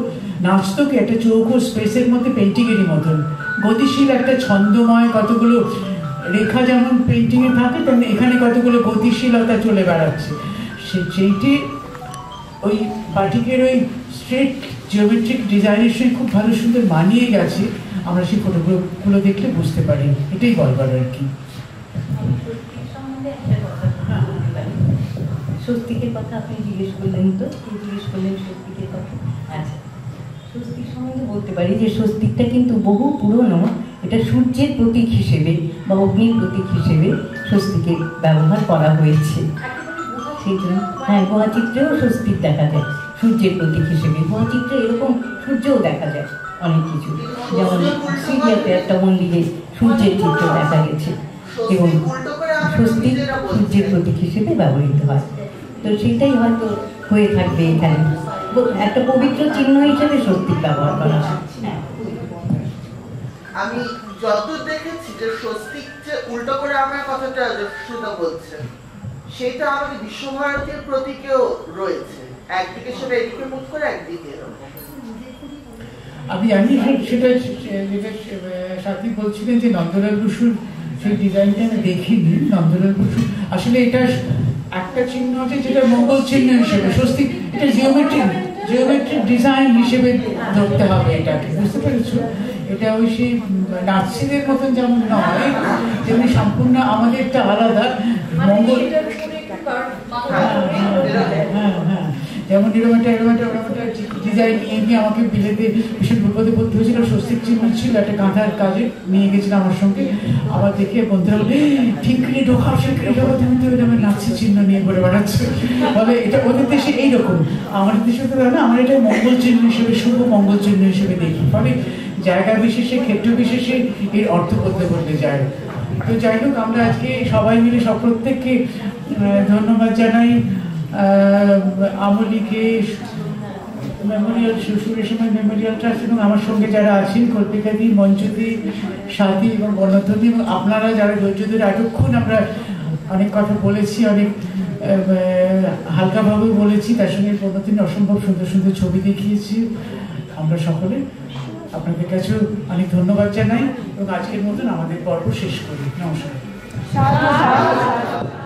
নাচতোকে একটা চৌকো স্পেসের মধ্যে পেন্টিংয়েরই মতন গতিশীল, একটা ছন্দময় কতগুলো রেখা যেমন পেন্টিংয়ে থাকে, তেমনি এখানে কতগুলো গতিশীলতা চলে বেড়াচ্ছে। সেইটি ওই বাটিকের ওই স্ট্রেট জিওমেট্রিক ডিজাইনের সঙ্গে খুব ভালো সুন্দর মানিয়ে গেছে। আমরা সেই ফটোগুলো দেখলে বুঝতে পারি। এটাই বলবার আর কি। স্বস্তিকের কথা আপনি জিজ্ঞেস করলেন, তো জিজ্ঞেস করলেন স্বস্তিকের কথা। আচ্ছা, স্বস্তিক সম্বন্ধে বলতে পারি যে স্বস্তিকটা কিন্তু বহু পুরনো। এটা সূর্যের প্রতীক হিসেবে বা অগ্নির প্রতীক হিসেবে স্বস্তিকের ব্যবহার করা হয়েছে। সেই জন্য হ্যাঁ, গুহাচিত্রেও স্বস্তিক দেখা যায় সূর্যের প্রতীক হিসেবে। গুহাচিত্রে এরকম সূর্যও দেখা যায় অনেক কিছু, যেমন সিরিয়াতে একটা মন্দিরে সূর্যের চিত্র দেখা গেছে এবং স্বস্তিক সূর্যের প্রতীক হিসেবে ব্যবহৃত হয়। তো সেটাই হয়তো হয়ে থাকবে এখানে, একটা পবিত্র চিহ্ন হিসেবে স্বস্তিক ব্যবহার করা হয়। আমি যতদূর দেখেছি যে স্বস্তিক যে উল্টো করে আমার কথাটা সুদা বলছে, সেটা আমাদের বিশ্বভারতীর প্রতীকেও রয়েছে। একদিকে সেটা এদিকে মুখ করে, একদিকে এরকম। আমি জানি সেটা যেটা সাথী বলছিলেন যে নন্দলাল বসুর সেই ডিজাইনটা আমি দেখিনি। নন্দলাল বসু আসলে এটা একটা চিহ্ন আছে যেটা মঙ্গল চিহ্ন হিসেবে, স্বস্তিক এটা জিওমেট্রিক ডিজাইন হিসেবে ধরতে হবে এটাকে, বুঝতে পেরেছো? এটা ওই সেই নাচিদের মতন যেমন নয়, তেমনি সম্পূর্ণ আমাদের একটা আলাদা মঙ্গল। হ্যাঁ, যেমন এরকম একটা ডিজাইন নিয়ে আমাকে বিলেতে ভীষণ বিপদে পড়তে হয়েছিল। স্বস্তিক চিহ্ন ছিল, একটা কাঁথার কাজে নিয়ে গেছিলাম আমার সঙ্গে। আমার দেখে বন্ধুরা বলে ঠিকরে ঢোকাও, সেখানে ঢোকা, তুমি তো আমার নাচের চিহ্ন নিয়ে ঘুরে বেড়াচ্ছে। বলে এটা ওদের দেশে এইরকম, আমাদের দেশে তো না, আমরা এটা মঙ্গল চিহ্ন হিসেবে, শুভ মঙ্গল চিহ্ন হিসেবে দেখি। ফলে জায়গা বিশেষে, ক্ষেত্র বিশেষে এর অর্থ বদলে যায়। তো যাই হোক, আমরা আজকে সবাই মিলে প্রত্যেককে ধন্যবাদ জানাই। আমলিকে, মেমোরিয়াল, সুরেশময় মেমোরিয়াল ট্রাস্ট এবং আমার সঙ্গে যারা আছেন, কল্পিকাদি, মঞ্জুদি, সাথী এবং গণতন্ত্রী, এবং আপনারা যারা ধৈর্য ধরে এতক্ষণ আমরা অনেক কথা বলেছি, অনেক হালকাভাবে বলেছি, তার সঙ্গে গণতন্ত্রী অসম্ভব সুন্দর সুন্দর ছবি দেখিয়েছি। আমরা সকলে আপনাদের কাছেও অনেক ধন্যবাদ জানাই এবং আজকের মতন আমাদের পর্ব শেষ করি। নমস্কার। সাধু সাধু